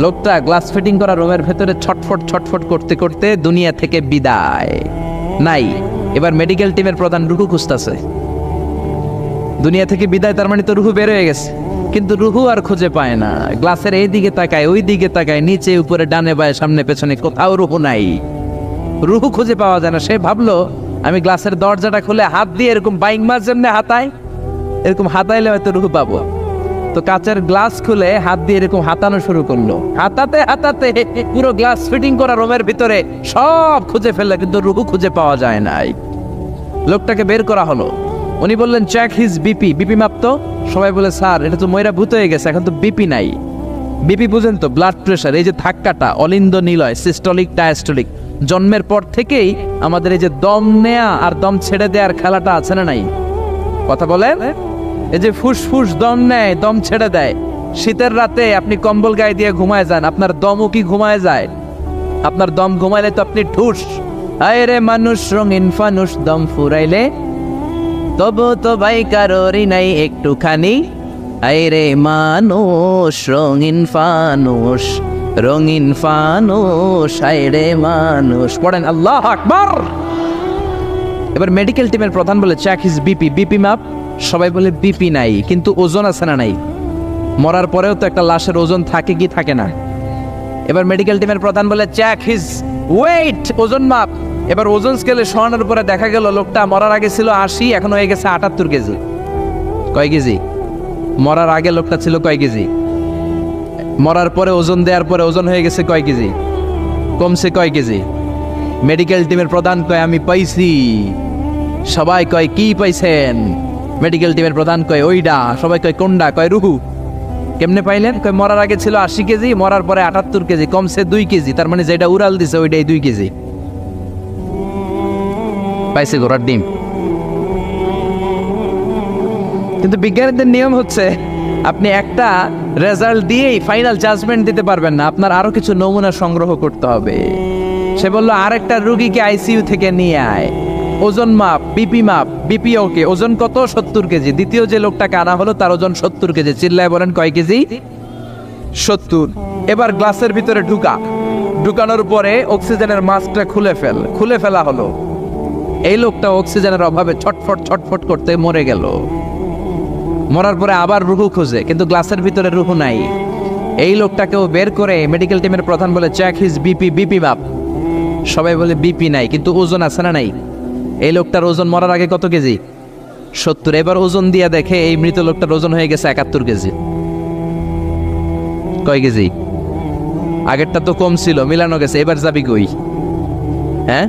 লোকটা গ্লাস ফিটিং করা রুমের ভেতরে ছটফট করতে করতে দুনিয়া থেকে বিদায় নাই। এবার মেডিকেল টিমের প্রধান রুহু খুঁজতেছে। দুনিয়া থেকে বিদায়, তার মানে তো রুহু বের হয়ে গেছে, কিন্তু রুহু আর খুঁজে পায় না। গ্লাসের এই দিকে তাকায়, ওই দিকে তাকায়, নিচে উপরে, ডানে বায়ে, সামনে পেছনে, কোথাও রুহু নাই। রুহু খুঁজে পাওয়া যায় না। সে ভাবলো, আমি গ্লাসের দরজাটা খুলে হাত দিয়ে এরকম বাইং মাছ যেমনি হাতায়, এরকম হাতাইলে হয়তো রুহু পাবো। তো কাচের গ্লাস খুলে হাত দিয়ে এরকম হাতানো শুরু করলো। হাতাতে হাতাতে পুরো গ্লাস ফিটিং করা রুমের ভিতরে সব খুঁজে ফেললো, কিন্তু রুহু খুঁজে পাওয়া যায় নাই। লোকটাকে বের করা হলো। উনি বললেন, চেক হিজ বিপি, বিপি মাপতো। সবাই বলে, স্যার এটা তো ময়রা ভূত হয়ে গেছে, এখন তো বিপি নাই। বিপি বুঝেন তো, ব্লাড প্রেশার। এই যে ধাক্কাটা, অলিন্দ নিলয়, সিস্টলিক ডায়াস্টলিক, জন্মের পর থেকেই আমাদের এই যে দম নেয়া আর দম ছেড়ে দেওয়ার খেলাটা আছে না নাই? কথা বলেন। এই যে ফুসফুস দম নেয়, দম ছেড়ে দেয়। শীতের রাতে আপনি কম্বল গায়ে দিয়ে ঘুমায় যান, আপনার দমও কি ঘুমায় যায়? আপনার দম ঘুমাইলে তো আপনি ঠুস। আয় রে মানুষ রঙিন ফানুষ, দম ফুরাইলে তবু তো ভাই কারোরই নাই একটুখানি। আয় রে মানুষ রঙিন ফানুষ, রঙিন ফানুষ, আয় রে মানুষ। পড়েন আল্লাহু আকবার। এবার মেডিকেল টিমের প্রধান বলে, চেক হিজ বিপি, বিপি মাপ। সবাই বলে, বিপি নাই, কিন্তু ওজন আছে না নাই? মরার পরেও তো একটা লাশের ওজন থাকে কি থাকে না? এবার মেডিকেল টিমের প্রধান বলে, চেক হিজ ওয়েট, ওজন মাপ। এবার ওজন স্কেলে সরানোর পরে দেখা গেল লোকটা মরার আগে ছিল 80, এখন হয়ে গেছে 78 কেজি। কয় কেজি? মরার আগে লোকটা ছিল কয় কেজি? মরার পরে ওজন দেওয়ার পরে ওজন হয়ে গেছে কয় কেজি? কমছে কয় কেজি? মেডিকেল টিমের প্রধান কয়, আমি পাইছি। সবাই কয়, কি পাইছেন? মেডিকেল টিমের প্রধান কয়, ওইডা। সবাই কয়, কোনডা? কয়, রুহু। কেমনে পাইলেন? কয়, মরার আগে ছিল 80 কেজি, মরার পরে 78 কেজি, কমছে 2 কেজি। তার মানে যেটা উড়াল দিছে ওইটাই 2 কেজি। পাইছে ঘোড়ার ডিম। কিন্তু বিজ্ঞানীদের নিয়ম হচ্ছে, আপনি একটা রেজাল্ট দিয়েই ফাইনাল জাজমেন্ট দিতে পারবেন না, আপনার আরো কিছু নমুনা সংগ্রহ করতে হবে। সে বলল, আরেকটা রোগীকে আইসিইউ থেকে নিয়ে আয়, ওজন মাপ, বিপি মাপ। বিপি ওকে, ওজন কত? 70 কেজি। দ্বিতীয় যে লোকটাকে আনা হলো তার ওজন 70 কেজি। চিল্লায় বলেন, কয় কেজি? 70। এবার গ্লাসের ভিতরে ঢুকানোর পরে অক্সিজেনের মাস্কটা খুলে ফেলা হলো। এই লোকটা অক্সিজেনের অভাবে ছটফট করতে মরে গেল। মরার পরে আবার রুহু খোঁজে, কিন্তু গ্লাসের ভিতরে রুহু নাই। এই লোকটাকেও বের করে মেডিকেল টিমের প্রধান বলে, চেক হিজ বিপি, বিপি মাপ। সবাই বলে, বিপি নাই, কিন্তু ওজন আছে না নাই? এই লোকটার ওজন মরার আগে কত কেজি? 70। এবার ওজন দিয়া দেখে এই মৃত লোকটার ওজন হয়ে গেছে 71 কেজি। কয় কেজি? আগেরটা তো কম ছিল, মিলানো গেছে। এবার যাবি কই? হ্যাঁ,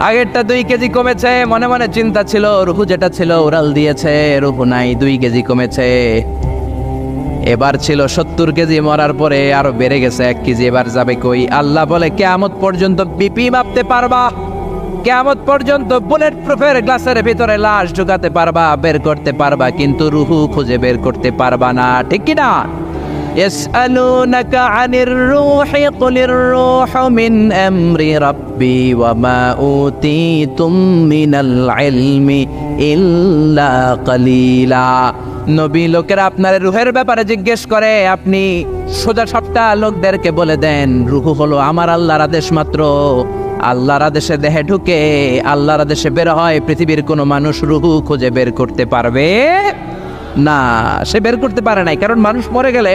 আগেরটা 2 কেজি কমেছে। মনে মনে চিন্তা ছিল, রুহু যেটা ছিল উড়াল দিয়েছে, রুহু নাই, 2 কেজি কমেছে। এবার ছিল 70 কেজি, মরার পরে আরো বেড়ে গেছে 1 কেজি। এবার যাবে কই? আল্লাহ বলে, কিয়ামত পর্যন্ত বিপি মাপতে পারবা, কিয়ামত পর্যন্ত বুলেট প্রুফের গ্লাসের ভিতরে লাশ ঢুকাতে পারবা, বের করতে পারবা, কিন্তু রুহু খুঁজে বের করতে পারবা না। ঠিক কি না? ইয়াসআলুনাকা আনির রূহি কুলির রূহু মিন আমরি রাব্বি ওয়া মা উতীতুম মিনাল ইলমি ইল্লা কালিলা। নবী লোকেরা আপনার রূহের ব্যাপারে জিজ্ঞেস করে, আপনি সোজা সাপটা লোকদেরকে বলে দেন, রূহ হলো আমার আল্লাহর আদেশ মাত্র। আল্লাহর আদেশে দেহে ঢুকে, আল্লাহর আদেশে বের হয়। পৃথিবীর কোনো মানুষ রূহ খুঁজে বের করতে পারবে না, সে বের করতে পারে নাই। কারণ মানুষ মরে গেলে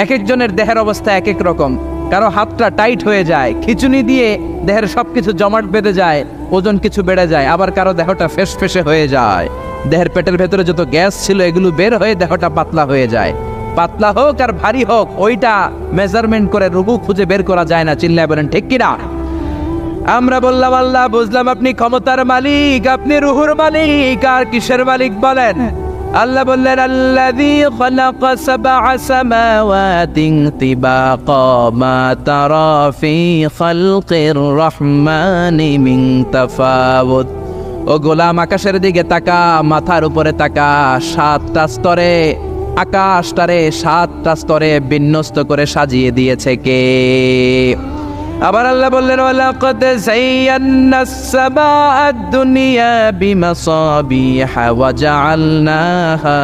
এক একজনের দেহের অবস্থা এক এক রকম। কারো হাতটা টাইট হয়ে যায়, খিঁচুনি দিয়ে দেহের সবকিছু জমাট বেঁধে যায়, ওজন কিছু বেড়ে যায়। আবার কারো দেহটা ফেসফেসে হয়ে যায়, দেহের পেটের ভেতরে যত গ্যাস ছিল এগুলো বের হয়ে দেহটা পাতলা হয়ে যায়। পাতলা হোক আর ভারী হোক, ওইটা মেজারমেন্ট করে রূহ খুঁজে বের করা যায় না। চিল্লায় বলেন ঠিক কিনা? আমরা বললাম আল্লাহ, বুঝলাম আপনি ক্ষমতার মালিক, আপনি রুহুর মালিক, আর কিসের মালিক বলেন? আল্লাহ বললেন, আল্লাযী খালাকা সাবআ সামাওয়াতিন তিবাকা মা তারা ফি খালকির রহমানি মিন তাফাউত। ও গোলাম, আকাশের দিকে তাকা, মাথার উপরে তাকা। 7টা স্তরে আকাশটারে 7টা স্তরে বিন্যস্ত করে সাজিয়ে দিয়েছে কে? আবার আল্লাহ বললেন, ওয়ালাকাদ যায়্যানাস সামাআদ দুনিয়া বিমাসাবিহা ওয়া জাআলনাহা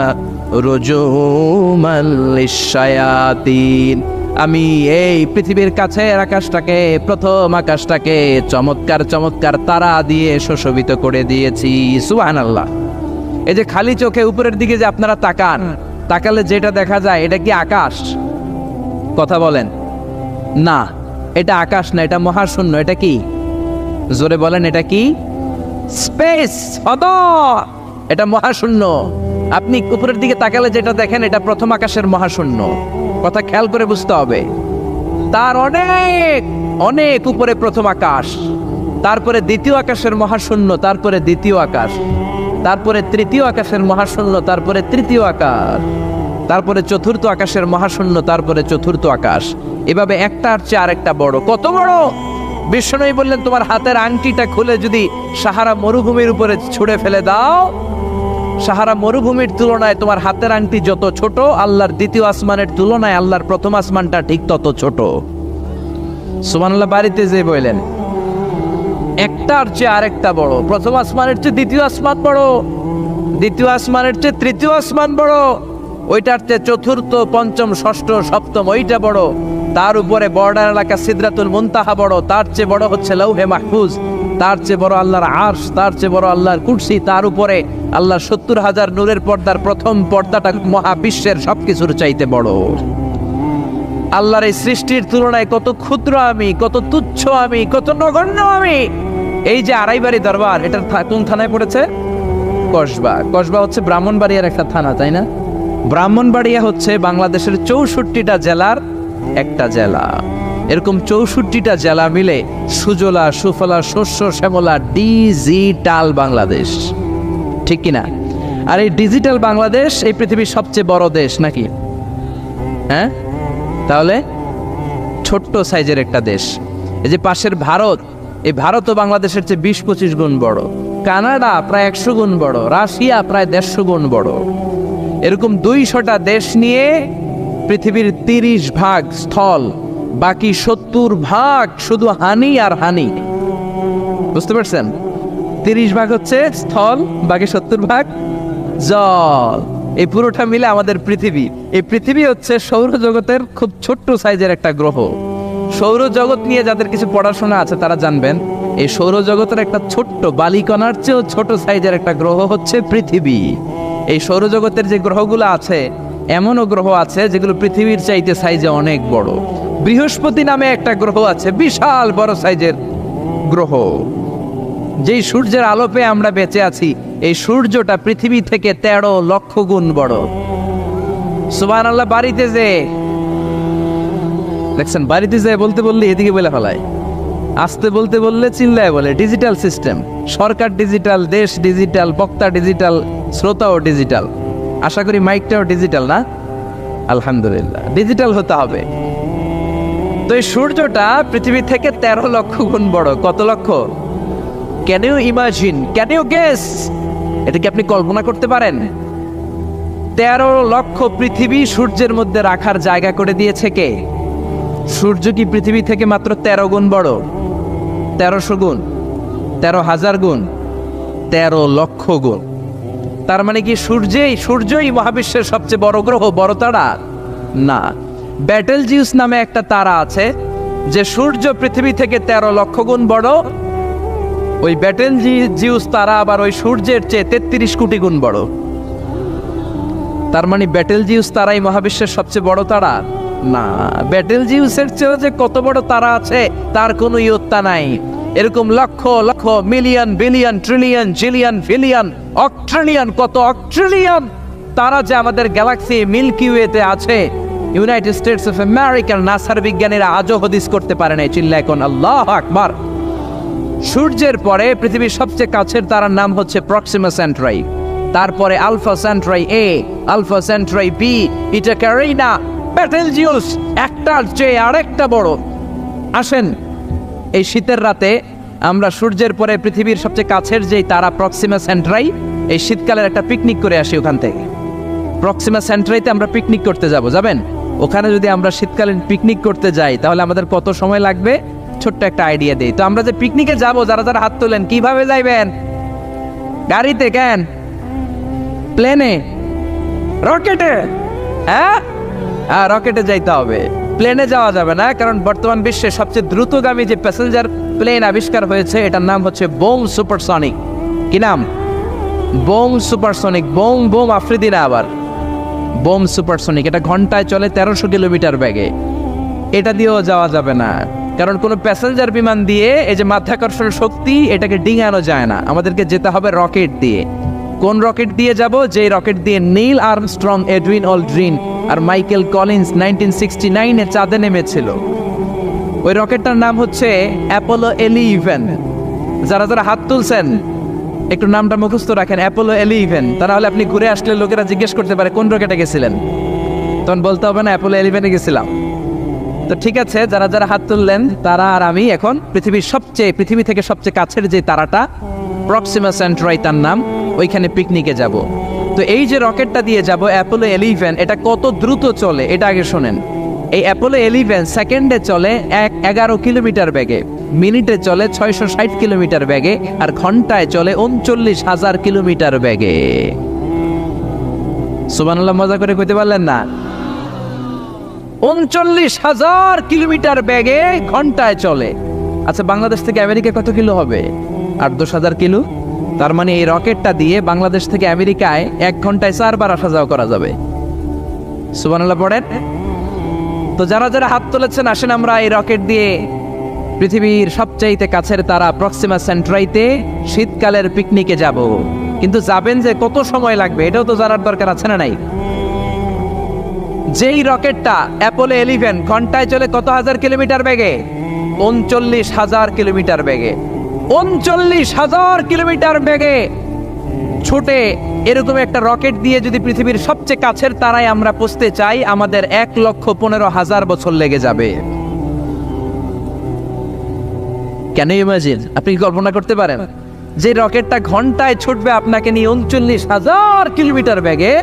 রুজুমান লিশ-শায়াতিন। আমি এই পৃথিবীর কাছের আকাশটাকে, প্রথম আকাশটাকে চমৎকার চমৎকার তারা দিয়ে সুশোভিত করে দিয়েছি। সুবহানাল্লাহ। এই যে খালি চোখে উপরের দিকে যে আপনারা তাকান, তাকালে যেটা দেখা যায় এটা কি আকাশ? কথা বলেন না, এটা আকাশ না, এটা মহাশূন্য। এটা কি? জোরে বলেন, এটা কি? স্পেস, এটা মহাশূন্য। আপনি উপরের দিকে তাকালে যেটা দেখেন এটা প্রথম আকাশের মহাশূন্য। কথা খেয়াল করে বুঝতে হবে। তার অনেক অনেক উপরে প্রথম আকাশ, তারপরে দ্বিতীয় আকাশের মহাশূন্য, তারপরে দ্বিতীয় আকাশ, তারপরে তৃতীয় আকাশের মহাশূন্য, তারপরে তৃতীয় আকাশ, তারপরে চতুর্থ আকাশের মহাশূন্য, তারপরে চতুর্থ আকাশ। এভাবে একটার চেয়ে আরেকটা বড়। কত বড়? বিষ্ণু বললেন, তোমার হাতের আংটিটা খুলে যদি সাহারা মরুভূমির উপরে ছুঁড়ে ফেলে দাও, সাহারা মরুভূমির তুলনায় তোমার হাতের আংটি যত ছোট, আল্লাহর দ্বিতীয় আসমানের তুলনায় আল্লাহর প্রথম আসমানটা ঠিক তত ছোট। সুবহানাল্লাহ। বাড়িতে যে বললেন, একটার চেয়ে আরেকটা বড়। প্রথম আসমানের চেয়ে দ্বিতীয় আসমান বড়, দ্বিতীয় আসমানের চেয়ে তৃতীয় আসমান বড়, ওইটার চেয়ে চতুর্থ, পঞ্চম, ষষ্ঠ, সপ্তম ওইটা বড়। তার উপরে বর্ডার এলাকা সিদরাতুল মুনতাহা বড়, তার চেয়ে বড় হচ্ছে লৌহে মাহফুজ, তার চেয়ে বড় আল্লাহর আরশ, তার চেয়ে বড় আল্লাহর কুরসি, তার উপরে আল্লাহর 70,000 নূরের পর্দার প্রথম পর্দাটা মহাবিশ্বের সবকিছুর চাইতে বড়। আল্লাহর এই সৃষ্টির তুলনায় কত ক্ষুদ্র আমি, কত তুচ্ছ আমি, কত নগণ্য আমি। এই যে আড়াইবাড়ি দরবার, এটা কোন থানায় পড়েছে? কসবা। কসবা হচ্ছে ব্রাহ্মণবাড়িয়ার একটা থানা, তাই না? ব্রাহ্মণবাড়িয়া হচ্ছে বাংলাদেশের 64টা জেলার একটা জেলা। এরকম 64টা জেলা মিলে সুজলা সুফলা শস্য শ্যামলা ডিজিটাল বাংলাদেশ, ঠিক কিনা? আর এই ডিজিটাল বাংলাদেশ এই পৃথিবীর সবচেয়ে বড় দেশ নাকি? হ্যাঁ, তাহলে ছোট্ট সাইজের একটা দেশ। এই যে পাশের ভারত, এই ভারতও বাংলাদেশের চেয়ে 20-25 গুণ বড়। কানাডা প্রায় 100 গুণ বড়, রাশিয়া প্রায় 150 গুণ বড়। এরকম 200টা দেশ নিয়ে পৃথিবীর 30 ভাগ স্থল, বাকি 70 ভাগ শুধু হানি আর হানি। বুঝতে পারছেন? 30 ভাগ হচ্ছে স্থল, বাকি 70 ভাগ জল। এই পুরোটা মিলে আমাদের পৃথিবী। এই পৃথিবী হচ্ছে সৌরজগতের খুব ছোট্ট সাইজের একটা গ্রহ। সৌরজগৎ নিয়ে যাদের কিছু পড়াশোনা আছে তারা জানবেন, এই সৌরজগতের একটা ছোট্ট বালিকণার চেয়েও ছোট সাইজের একটা গ্রহ হচ্ছে পৃথিবী। এই সৌরজগতের যে গ্রহগুলো আছে, এমনও গ্রহ আছে যেগুলো পৃথিবীর চাইতে সাইজে অনেক বড়। বৃহস্পতি নামে একটা গ্রহ আছে, বিশাল বড় সাইজের গ্রহ। যেই সূর্যের আলো পেয়ে আমরা বেঁচে আছি, এই সূর্যটা পৃথিবী থেকে 13 লক্ষ গুণ বড়। সুবহানাল্লাহ। বাড়িতে যে দেখছেন, বাড়িতে যে বলতে বললে এদিকে বলে ফেলায়, আসতে বলতে বললে চিল্লায় বলে। ডিজিটাল সিস্টেম, সরকার ডিজিটাল, দেশ ডিজিটাল, বক্তা ডিজিটাল, শ্রোতাও ডিজিটাল। আশা করি মাইকটাও ডিজিটাল না? আলহামদুলিল্লাহ, ডিজিটাল হতে হবে। তো এই সূর্যটা পৃথিবী থেকে 13 লক্ষ গুণ বড়। কত lakh? Can you imagine, can you guess? এটা কি আপনি কল্পনা করতে পারেন? 13 লক্ষ পৃথিবী সূর্যের মধ্যে রাখার জায়গা করে দিয়েছে কে? সূর্য কি পৃথিবী থেকে মাত্র 13 গুণ বড়? 1300 গুণ, 13,000 গুণ, 13 লক্ষ গুণ। তার মানে কি সূর্যই মহাবিশ্বের সবচেয়ে বড় গ্রহ, বড় তারা? না, ব্যাটেলজিউস নামে একটা তারা আছে যে সূর্য পৃথিবী থেকে 13 লক্ষ গুণ বড়। ওই ব্যাটেলজিউস তারা আবার ওই সূর্যের চেয়ে 33 কোটি গুণ বড়। তার মানে ব্যাটেলজিউস তারাই মহাবিশ্বের সবচেয়ে বড় তারা? না, ব্যাটেলজিউসের চেয়ে যে কত বড় তারা আছে তার কোনো ইয়ত্তা নাই। এরকম lakh lakh, million, billion, trillion, zillion, billion, octillion, কত অক্ট্রিলিয়ন তারা যে আমাদের গ্যালাক্সি মিল্কি ওয়েতে আছে, ইউনাইটেড স্টেটস অফ আমেরিকার নাসার বিজ্ঞানীরা আজও হদিস করতে পারে নাই। চিল্লা এখন আল্লাহু আকবার। সূর্যের পরে পৃথিবীর সবচেয়ে কাছের তারার নাম হচ্ছে প্রক্সিমা সেন্ট্রাই, তারপরে আলফা সেন্ট্রাই এ, আলফা সেন্ট্রাই বি, ইটা ক্যারিনা, ব্যাটেলজিউস একটার চেয়ে আরেকটা বড়। আসেন এই শীতের রাতে আমরা সূর্যের পরে পৃথিবীর সবচেয়ে কাছের যেই তারা প্রক্সিমা সেন্ট্রাই, এই শীতকালের একটা পিকনিক করে আসি ওখান থেকে। প্রক্সিমা সেন্ট্রাইতে আমরা পিকনিক করতে যাবেন? ওখানে যদি আমরা শীতকালীন পিকনিক করতে যাই তাহলে আমাদের কত সময় লাগবে? ছোট্ট একটা আইডিয়া দেই তো। আমরা যে পিকনিকে যাব, যারা যারা হাত তোলেন, কিভাবে যাইবেন? গাড়িতে? কেন? প্লেনে? রকেটে? হ্যাঁ, রকেটে যাইতে হবে, প্লেনে যাওয়া যাবে না। কারণ বর্তমান বিশ্বে সবচেয়ে দ্রুতগামী যে প্যাসেঞ্জার প্লেন আবিষ্কার হয়েছে এটার নাম হচ্ছে বোম সুপারসনিক। কি নাম? Bomb supersonic. Bomb bomb Afridi না, আবার বোম সুপারসনিক। এটা ঘন্টায় চলে 1300 কিলোমিটার বেগে। এটা দিয়েও যাওয়া যাবে না, কারণ কোনো প্যাসেঞ্জার বিমান দিয়ে এই যে মাধ্যাকর্ষণ শক্তি এটাকে ডিঙানো যায় না। আমাদেরকে যেতে হবে রকেট দিয়ে। কোন রকেট দিয়ে যাব? যে রকেট দিয়ে নীল আর্মস্ট্রং, এডউইন অলড্রিন আর মাইকেল কলিন্স 1969-এ চাঁদে নেমেছিল। ওই রকেটটার নাম হচ্ছে অ্যাপোলো 11। যারা যারা হাত তুলছেন একটু নামটা মুখস্থ রাখেন, অ্যাপোলো 11। তাহলে আপনি ঘুরে আসলে লোকেরা জিজ্ঞেস করতে পারে কোন রকেটে গেছিলেন, তখন বলতে হবে না অ্যাপোলো 11-এ গেছিলাম। তো ঠিক আছে, যারা যারা হাত তুললেন তারা আর আমি এখন পৃথিবী থেকে সবচেয়ে কাছের যে তারাটা প্রক্সিমা সেন্ট্রাই তার নাম, ওইখানে পিকনিকে যাব। তো এই যে রকেটটা দিয়ে যাব অ্যাপোলো 11, এটা কত দ্রুত চলে এটা আগে শোনেন। এই অ্যাপোলো 11 সেকেন্ডে চলে 11 কিলোমিটার বেগে, মিনিটে চলে 660 কিলোমিটার বেগে, আর ঘন্টায় চলে 39,000 কিলোমিটার বেগে। সুবহানাল্লাহ, মজা করে কইতে পারলেন না? 39,000 কিলোমিটার বেগে ঘন্টায় চলে। আচ্ছা, বাংলাদেশ থেকে আমেরিকা কত কিলো হবে? 8-10,000 কিলো। তার মানে এই রকেটটা দিয়ে বাংলাদেশ থেকে আমেরিকায় 1 ঘন্টায় 4 বার আসা যাওয়া করা যাবে। সুবহানাল্লাহ পড়েন। তো যারা যারা হাত তুলেছেন, আসেন আমরা এই রকেট দিয়ে পৃথিবীর সবচাইতে কাছের তারা প্রক্সিমা সেন্ট্রাইতে শীতকালের পিকনিকে যাব। কিন্তু যাবেন যে কত সময় লাগবে এটাও তো জানার দরকার আছে না নাই? যেই রকেটটা অ্যাপোলো 11 ঘন্টায় চলে কত হাজার কিলোমিটার বেগে? 39,000 কিলোমিটার বেগে। 39,000 কিলোমিটার বেগে ছুটে এরকম একটা রকেট দিয়ে যদি পৃথিবীর সবচেয়ে কাছের তারায় আমরা পৌঁছতে চাই, আমাদের 1,15,000 বছর লেগে যাবে। কেন ইমাজিন? আপনি কল্পনা করতে পারেন যে রকেটটা ঘন্টায় ছুটবে আপনাকে নিয়ে 39,000 কিলোমিটার বেগে,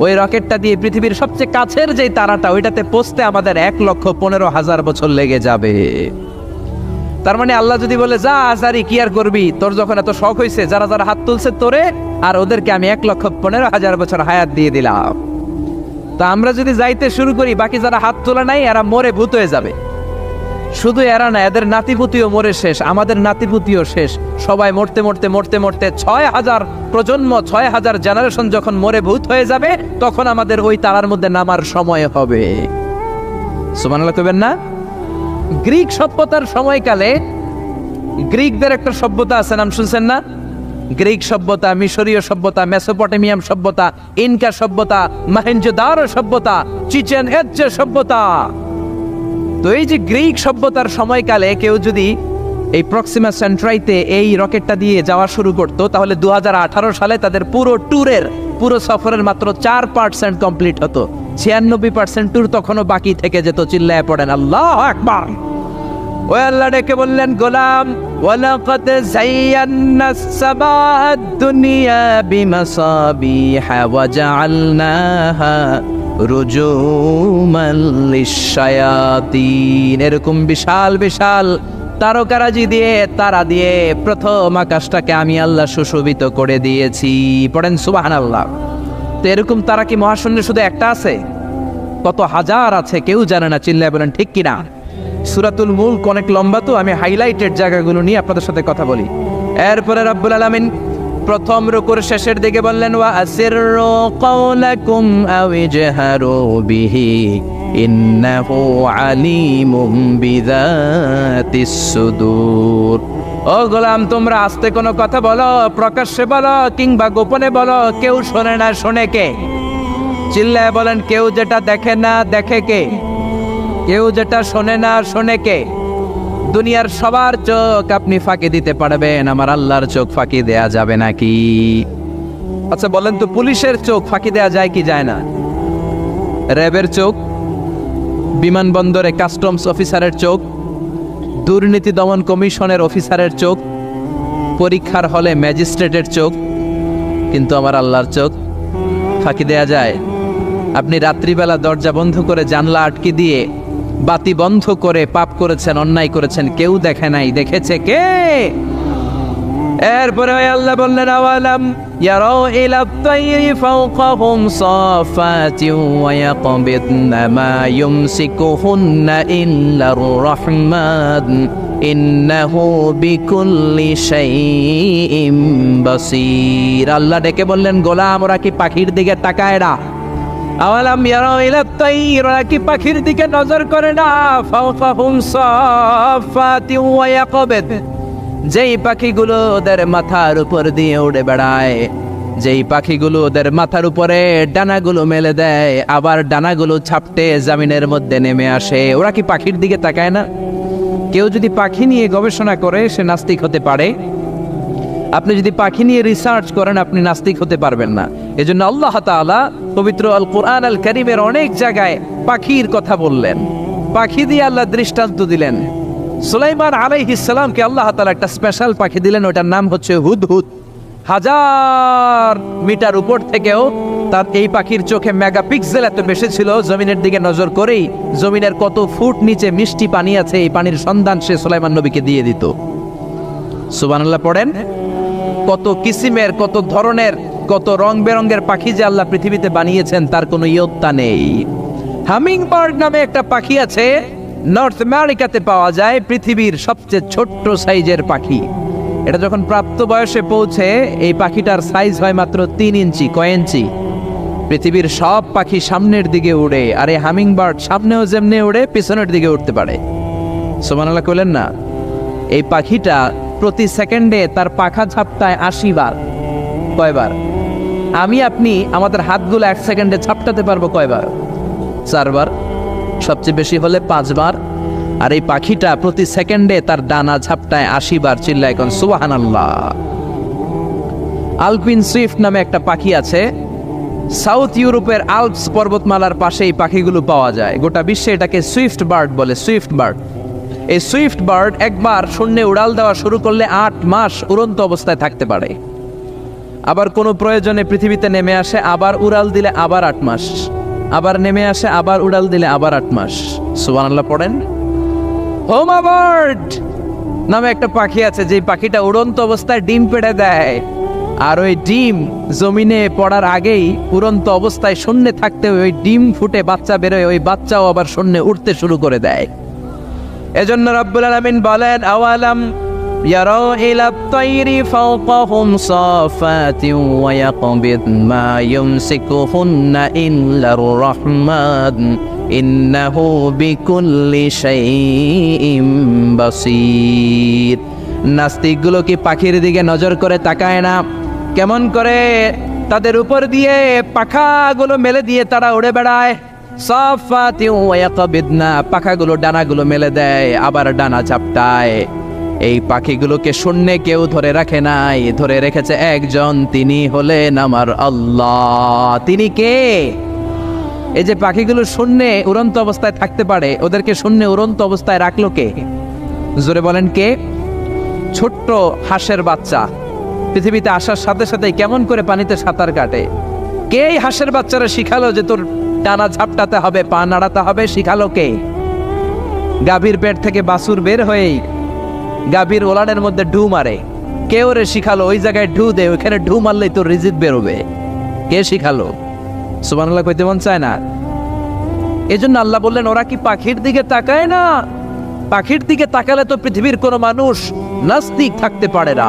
ওই রকেটটা দিয়ে পৃথিবীর সবচেয়ে কাছের যে তারাটা ওইটাতে পৌঁছতে আমাদের 1,15,000 বছর লেগে যাবে। তার মানে আল্লাহ যদি বলে যা আজারি কি আর করবি, তোর যখন এত শখ হয়েছে, যারা যারা হাত তুলছে তোরে আর ওদেরকে আমি 1,15,000 বছর হায়াত দিয়ে দিলাম। তা আমরা যদি যাইতে শুরু করি, বাকি যারা হাত তোলা নাই এরা মরে ভূত হয়ে যাবে। শুধু এরা না, এদের নাতিপুতিও মরে শেষ, আমাদের নাতিপুতিও শেষ। সবাই মরতে মরতে মরতে মরতে 6,000 প্রজন্ম, 6,000 জেনারেশন যখন মরে ভূত হয়ে যাবে, তখন আমাদের ওই তারার মধ্যে নামার সময় হবে। সুবহানাল্লাহ কইবেন না? গ্রিক সভ্যতার সময়কালে গ্রিকদের একটা সভ্যতা আছে, নাম শুনছেন না? গ্রিক সভ্যতা, মিশরীয় সভ্যতা, মেসোপটেমিয়াম সভ্যতা, ইনকা সভ্যতা, মহেঞ্জোদারো সভ্যতা, চিচেন ইৎজা সভ্যতা। তো এই যে গ্রিক সভ্যতার সময়কালে কেউ যদি এই প্রক্সিমা সেন্ট্রাইতে এই রকেটটা দিয়ে যাওয়া শুরু করত, তাহলে 2018 সালে তাদের পুরো সফরের মাত্র 4% কমপ্লিট হতো। 96% ট্যুর তখনও বাকি থেকে যেত। চিল্লায় পড়েন আল্লাহু আকবার। ওই আল্লাহ ডেকে বললেন, গোলাম ওয়ালাকাদ যায়্যানাস সামাআদ দুনিয়া বিমাসাবিহা ওয়া জাআলনাহা রুজুমান লিশ-শায়াতিন। এরকম বিশাল বিশাল তারকারাজি দিয়ে, তারা দিয়ে প্রথম আকাশটাকে আমি আল্লাহ সুশোভিত করে দিয়েছি। পড়েন সুবহানাল্লাহ। তো এরকম তারা কি মহাশূন্যে শুধু একটা আছে? কত হাজার আছে কেউ জানে না। চিল্লায় বলেন ঠিক কিনা? সূরাতুল মুলক অনেক লম্বা, তো আমি হাইলাইটেড জায়গাগুলো নিয়ে আপনাদের সাথে কথা বলি। এরপরে রব্বুল আলামিন প্রথম রুকুর শেষের দিকে বললেন, ওয়া আসিররু কাওলাকুম আও ইজহারু বিহি ইন্নাহু আলিমুম বিযাতিস সুদূর। ও গোলাম, তোমরা আস্তে কোনো কথা বলো, প্রকাশ্যে বলো কিংবা গোপনে বলো, কেউ শোনে না, শোনে কে? চিল্লায় বলেন, কেউ যেটা দেখে না দেখে কে? কেউ যেটা শোনে না শোনে কে? দুনিয়ার সবার চোখ আপনি ফাঁকি দিতে পারবেন, আমার আল্লাহর চোখ ফাঁকি দেয়া যাবে নাকি? আচ্ছা বলেন তো, পুলিশের চোখ ফাঁকি দেয়া যায় কি যায় না? র্যাবের চোখ, বিমানবন্দরে কাস্টমস অফিসারের চোখ, দুর্নীতি দমন কমিশনের অফিসারের চোখ, পরীক্ষার হলে ম্যাজিস্ট্রেটের চোখ, কিন্তু আমার আল্লাহর চোখ ফাঁকি দেয়া যায়? আপনি রাত্রিবেলা দরজা বন্ধ করে জানলা আটকে দিয়ে বাতি বন্ধ করে পাপ করেছেন, অন্যায় করেছেন, কেউ দেখে নাই, দেখেছে কে? এরপরে আল্লাহ বললেন, আওয়ালাম ইয়ারাউ ইলা তাইরি ফাওকাহুম সাফাতিন ওয়া ইয়াকবিদনা মা ইউমসিকুহুন্না ইল্লার রাহমান ইন্নাহু বিকুল্লি শাইইন বাসীর। আল্লাহ ডেকে বললেন, গোলাম ওরা কি পাখির দিকে তাকায় না? আওয়ালাম ইয়ারাউ ইলা তাইর, ওরা কি পাখির দিকে নজর করে না? ফাওকাহুম সাফাতিন ওয়া ইয়াকবিদ, যেই পাখিগুলো ওদের মাথার উপর দিয়ে উড়ে বেড়ায়, যেই পাখিগুলো ওদের মাথার উপরে ডানাগুলো মেলে দেয়, আবার ডানাগুলো ছাপটে জমিনের মধ্যে নেমে আসে, ওরা কি পাখির দিকে তাকায় না? কেউ যদি পাখি নিয়ে গবেষণা করে সে নাস্তিক হতে পারে। আপনি যদি পাখি নিয়ে রিসার্চ করেন আপনি নাস্তিক হতে পারবেন না। এজন্য আল্লাহ তাআলা পবিত্র আল কোরআন আল কারীমের অনেক জায়গায় পাখির কথা বললেন, পাখি দিয়ে আল্লাহ দৃষ্টান্ত দিলেন। সুলাইমান আলাইহিস সালামকে আল্লাহ তাআলা একটা স্পেশাল পাখি দিলেন, ওটার নাম হচ্ছে হুদহুদ। 1000 মিটার উপর থেকেও তার এই পাখির চোখে মেগাপিক্সেল এত বেশি ছিল, জমিনের দিকে নজর করেই জমিনের কত ফুট নিচে মিষ্টি পানি আছে এই পানির সন্ধান সে সুলাইমান নবীকে দিয়ে দিত। সুবহানাল্লাহ পড়েন। কত কিসিমের, কত ধরনের, কত রং বেরঙের পাখি যে আল্লাহ পৃথিবীতে বানিয়েছেন তার কোনো ইয়ত্তা নেই। হামিং বার্ড নামে একটা পাখি আছে, নর্থ আমেরিকাতে পাওয়া যায়, পৃথিবীর সবচেয়ে ছোট্ট সাইজের পাখি। এটা যখন প্রাপ্ত বয়সে পৌঁছে এই পাখিটার সাইজ হয় মাত্র 3 ইঞ্চি। কয় ইঞ্চি? পৃথিবীর সব পাখি সামনের দিকে উড়ে, আর এই হামিং বার্ড সামনেও যেমনি উড়ে পিছনের দিকে উঠতে পারে। সুবহানাল্লাহ কইলেন না? এই পাখিটা প্রতি সেকেন্ডে তার পাখা ঝাপটায় 80 বার। কয়বার? আমি আপনি আমাদের হাতগুলো 1 সেকেন্ডে ঝাপটাতে পারবো কয়বার? 4 বার, সবচেয়ে বেশি হলে 5 বার। আর এই পাখিটা প্রতি সেকেন্ডে তার ডানা ঝাপটায় 80 বার। চিল্লায় এখন সুবহানাল্লাহ। আলপিন সুইফট নামে একটা পাখি আছে, সাউথ ইউরোপের আল্পস পর্বতমালার পাশে এই পাখিগুলো পাওয়া যায়। গোটা বিশ্বে এটাকে সুইফট বার্ড বলে, সুইফট বার্ড। এই সুইফট বার্ড একবার শূন্যে উড়াল দেওয়া শুরু করলে 8 মাস উড়ন্ত অবস্থায় থাকতে পারে। আবার কোনো প্রয়োজনে পৃথিবীতে নেমে আসে, আবার উড়াল দিলে আবার 8 মাস, আবার নেমে আসে, আবার উড়াল দিলে আবার 8 মাস। সুবহানাল্লাহ পড়েন। হোমা বার্ড নামে একটা পাখি আছে, যে পাখিটা উড়ন্ত অবস্থায় ডিম পেড়ে দেয়, আর ওই ডিম জমিনে পড়ার আগেই উড়ন্ত অবস্থায় শূন্যে থাকতে ওই ডিম ফুটে বাচ্চা বেরোয়, ওই বাচ্চাও আবার শূন্যে উঠতে শুরু করে দেয়। এজন্য রব্বুল আলামিন বলেন, আওয়ালাম ইয়ারাউ ইলা তাইরি ফাওকাহুম সাফাতিন ওয়া ইয়াকবিদ মা ইউমসিকুহুন্না ইল্লার রাহমান ইন্নাহু বিকুল্লি শাইইন বাসীর। নাস্তিকগুলো কি পাখির দিকে নজর করে তাকায় না? কেমন করে তাদের উপর দিয়ে পাখাগুলো মেলে দিয়ে তারা উড়ে বেড়ায়। সাফাতিন ওয়া ইয়াকবিদনা, পাখাগুলো ডানাগুলো মেলে দেয়, আবার ডানা ঝাপটায়। এই পাখিগুলোকে শূন্যে কেউ ধরে রাখে নাই, ধরে রেখেছে একজন, তিনি হলেন আমার আল্লাহ। তিনি কে? এই যে পাখিগুলো শূন্যে উড়ন্ত অবস্থায় থাকতে পারে, ওদেরকে শূন্যে উড়ন্ত অবস্থায় রাখলো কে? জোরে বলেন কে? ছোট্ট হাঁসের বাচ্চা পৃথিবীতে আসার সাথে সাথে কেমন করে পানিতে সাঁতার কাটে? কে এই হাঁসের বাচ্চারা শিখালো যে তোর টানা ঝাপটাতে হবে, পা নাড়াতে হবে? শিখালো কে? গাভীর পেট থেকে বাছুর বের হয়েই গাভীর ওলানের মধ্যে ঢু মারে। কে ওরে শিখালো ওই জায়গায় ঢু দে, ওইখানে ঢু মারলেই তোর রিজিক বেরোবে? কে শিখালো? সুবহানাল্লাহ কইতে মন চায় না? এজন্য আল্লাহ বললেন ওরা কি পাখির দিকে তাকায় না? পাখির দিকে তাকালে তো পৃথিবীর কোনো মানুষ নাস্তিক থাকতে পারে না।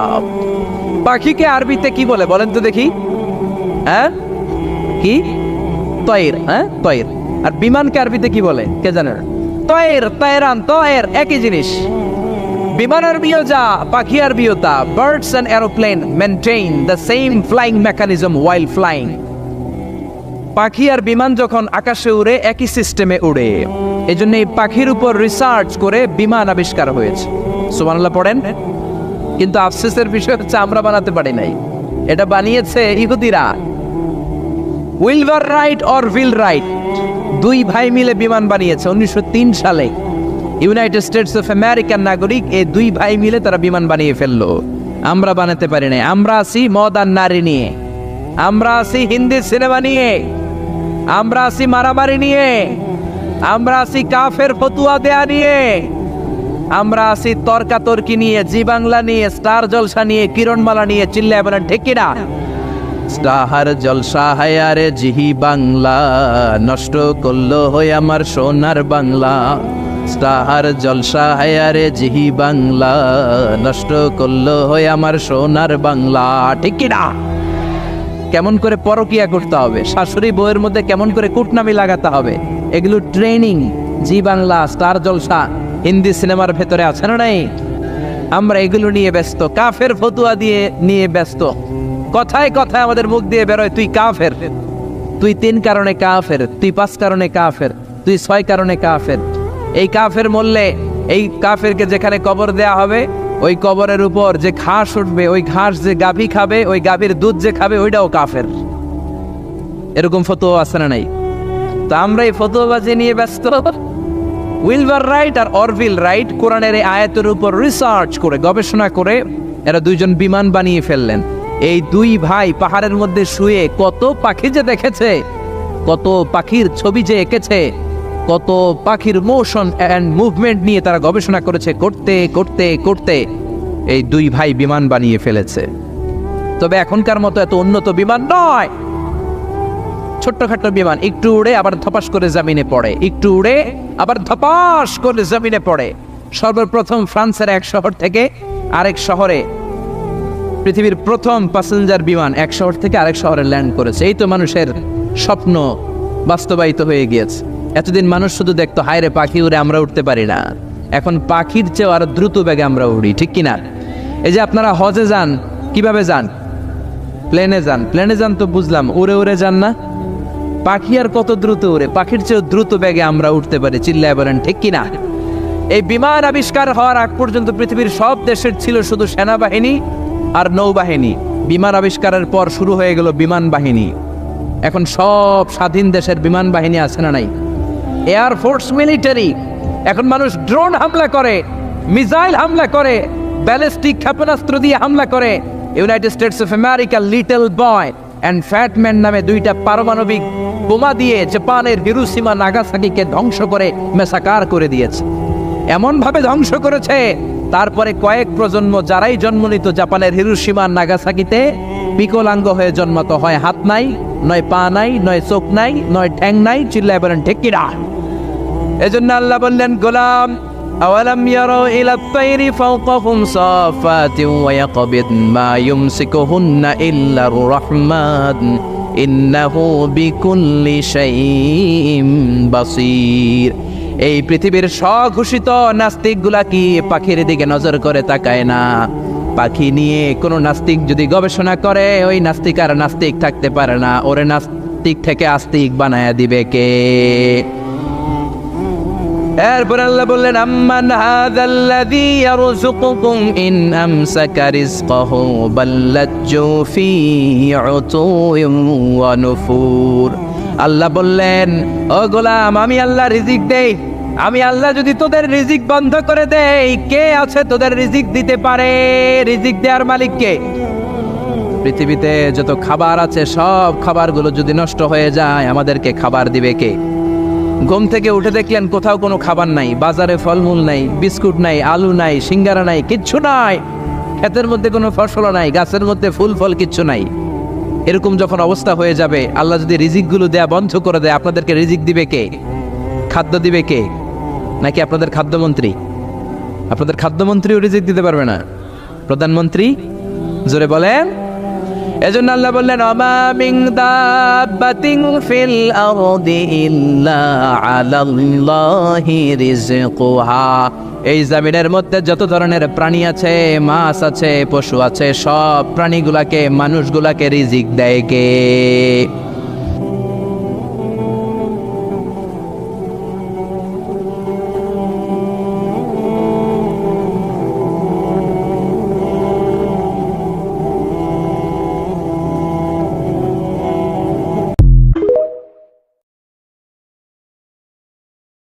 পাখিকে আরবিতে কি বলে বলেন তো দেখি? হ্যাঁ, কি? তয়ের। হ্যাঁ, তয়ের। আর বিমানকে আরবিতে কি বলে কে জানেন? তয়ের, তয়রান, তয়ের একই জিনিস। বিমান আরবিও যা, পাখি আরবিও তা। Birds and aeroplane maintain the same flying mechanism while flying. পাখি আর বিমান যখন আকাশে উড়ে একই সিস্টেমে উড়ে, এজন্য এই পাখির উপর রিসার্চ করে বিমান আবিষ্কার হয়েছে। সুবহানাল্লাহ পড়েন। কিন্তু আফসোসের বিষয় হচ্ছে আমরা বানাতে পারি নাই, এটা বানিয়েছে ইহুদিরা। Wilbur right or will write দুই ভাই মিলে বিমান বানিয়েছে 1903 সালে। ইউনাইটেড স্টেটস অফ আমেরিকার নাগরিক এই দুই ভাই মিলে তারা বিমান বানিয়ে ফেললো। আমরা বানাতে পারি নাই। আমরা আছি মদ আর নারী নিয়ে, আমরা আছি হিন্দি সিনেমা নিয়ে, আমরা আছি মারামারি নিয়ে, আমরা আছি কাফের ফতুয়া দেয়া নিয়ে, আমরা আছি তর্কাতর্কি নিয়ে, জি বাংলা নিয়ে, স্টার জলসা নিয়ে, কিরণমালা নিয়ে। চিল্লায় বলেন ঠিক কিনা? স্টার জলসা হায়ারে জিহি বাংলা, নষ্ট করলো হয়ে আমার সোনার বাংলা। স্টার জলসা হায়ারে জিহি বাংলা, নষ্ট করলো হয়ে আমার সোনার বাংলা। ঠিক কিনা? কেমন করে পরকিয়া করতে হবে, শাশুড়ি বউয়ের মধ্যে কেমন করে কুটনামি লাগাতে হবে, এগুলো ট্রেনিং জি বাংলা, স্টার জলসা, হিন্দি সিনেমার ভেতরে আছে না নাই? আমরা এগুলো নিয়ে ব্যস্ত, কাফের ফতুয়া দিয়ে নিয়ে ব্যস্ত। কথায় কথায় আমাদের মুখ দিয়ে বেরোয় তুই কাফের, তুই 3 কারণে কাফের, তুই 5 কারণে কাফের, তুই 6 কারণে কাফের। এই কাফের মরলে এই কাফেরকে যেখানে কবর দেয়া হবে ওই কবরের উপর যে ঘাস উঠবে, ওই ঘাস যে গাভী খাবে, ওই গাভীর দুধ যে খাবে ওইটাও কাফের। এরকম ফতোয়া আছে না নাই? তো আমরা এই ফতোয়াবাজি নিয়ে ব্যস্ত। উইলবার রাইট আর অরভিল রাইট কোরআনের এই আয়াতের উপর রিসার্চ করে, গবেষণা করে এরা দুইজন বিমান বানিয়ে ফেললেন। এই দুই ভাই পাহাড়ের মধ্যে শুয়ে কত পাখি যে দেখেছে, কত পাখির ছবি যে এঁকেছে, কত পাখির মোশন অ্যান্ড মুভমেন্ট নিয়ে তারা গবেষণা করেছে। করতে করতে করতে এই দুই ভাই বিমান বানিয়ে ফেলেছে। তবে এখনকার মতো এত উন্নত বিমান নয়, ছোট্টখাট্ট বিমান, একটু উড়ে আবার ধপাস করে জমিনে পড়ে, একটু উড়ে আবার ধপাস করে জমিনে পড়ে। সর্বপ্রথম ফ্রান্সের এক শহর থেকে আরেক শহরে পৃথিবীর প্রথম প্যাসেঞ্জার বিমান এক শহর থেকে আরেক শহরে ল্যান্ড করেছে। এই তো মানুষের স্বপ্ন বাস্তবায়িত হয়ে গিয়েছে। এতদিন মানুষ শুধু দেখতো হায় রে পাখি উড়ে, আমরা উঠতে পারি না। এখন পাখির চেয়েও আরো দ্রুত বেগে আমরা উড়ি, ঠিক কিনা? এই যে আপনারা হজে যান, কিভাবে যান? প্লেনে যান। প্লেনে যান তো বুঝলাম, উড়ে উড়ে যান না? পাখি আর কত দ্রুত উড়ে, পাখির চেয়েও দ্রুত বেগে আমরা উঠতে পারি। চিল্লায় বলেন ঠিক কিনা? এই বিমান আবিষ্কার হওয়ার আগ পর্যন্ত পৃথিবীর সব দেশের ছিল শুধু সেনাবাহিনী আর নৌবাহিনী। বিমান আবিষ্কারের পর শুরু হয়ে গেল বিমান বাহিনী। এখন সব স্বাধীন দেশের বিমান বাহিনী আছে না নাই? Air force, military. এখন মানুষ ড্রোন হামলা করে, মিসাইল হামলা করে, ব্যালিস্টিক ক্ষেপণাস্ত্র দিয়ে হামলা করে। United states of America little boy and fat man নামে দুইটা পারমাণবিক বোমা দিয়ে জাপানের হিরোশিমা নাগাসাকিকে ধ্বংস করে মেসাকার করে দিয়েছে। এমন ভাবে ধ্বংস করেছে, তারপরে কয়েক প্রজন্ম যারাই জন্ম নিত জাপানের হিরোশিমা নাগাসাকিতে বিকলাঙ্গ হয়ে জন্মাতো। হয় হাত নাই, নয় পা নাই, নয় চোখ নাই, নয় ঠ্যাং নাই। চিল্লায় বলেন ঠিক কিনা? এজন্য আল্লাহ বললেন গোলাম, আওয়ালাম ইয়ারাউ ইলা তাইরি ফাওকাহুম সাফাতিন ওয়া ইয়াকবিদ মা ইউমসিকুহুন্না ইল্লার রাহমান ইন্নাহু বিকুল্লি শাইইন বাসীর। এই পৃথিবীর স্বঘোষিত নাস্তিকগুলা কি পাখির দিকে নজর করে তাকায় না? পাখি নিয়ে কোনো নাস্তিক যদি গবেষণা করে, ওই নাস্তিক আর নাস্তিক থাকতে পারে না। ওরে নাস্তিক থেকে আস্তিক বানায়া দিবে কে? এরপর আল্লাহ বললেন, আম্মান হাযাল্লাযী ইয়ারযুকুকুম ইন আমসাকা রিজকাহু বাল্লাজ্জু ফী উতুইন ওয়া নুফুর। আল্লাহ বললেন, ও গোলাম, আমি আল্লাহ রিজিক দেই, আমি আল্লাহ যদি তোদের রিজিক বন্ধ করে দেই, কে আছে তোদের রিজিক দিতে পারে? রিজিক দেওয়ার মালিক কে? পৃথিবীতে যত খাবার আছে সব খাবারগুলো যদি নষ্ট হয়ে যায়, আমাদেরকে খাবার দিবে কে? ঘুম থেকে উঠে দেখলেন কোথাও কোনো খাবার নাই, বাজারে ফলমূল নাই, বিস্কুট নাই, আলু নাই, সিঙ্গারা নাই, কিচ্ছু নাই, ক্ষেতের মধ্যে কোনো ফসল নাই, গাছের মধ্যে ফুল ফল কিচ্ছু নাই। এরকম যখন অবস্থা হয়ে যাবে, আল্লাহ যদি রিজিকগুলো দেয়া বন্ধ করে দেয়, আপনাদেরকে রিজিক দিবে কে? খাদ্য দিবে কে? নাকি আপনাদের খাদ্যমন্ত্রী? আপনাদের খাদ্যমন্ত্রীও রিজিক দিতে পারবে না, প্রধানমন্ত্রী? জোরে বলেন। এজন্য আল্লাহ বললেন, ওমা মিন দাব্বাতিন ফিল আরদি ইল্লা আলাল্লাহি রিজকুহা। এই জমিনের মধ্যে যত ধরনের প্রাণী আছে, মাছ আছে, পশু আছে, সব প্রাণীগুলাকে, মানুষগুলাকে রিজিক দেয় কে?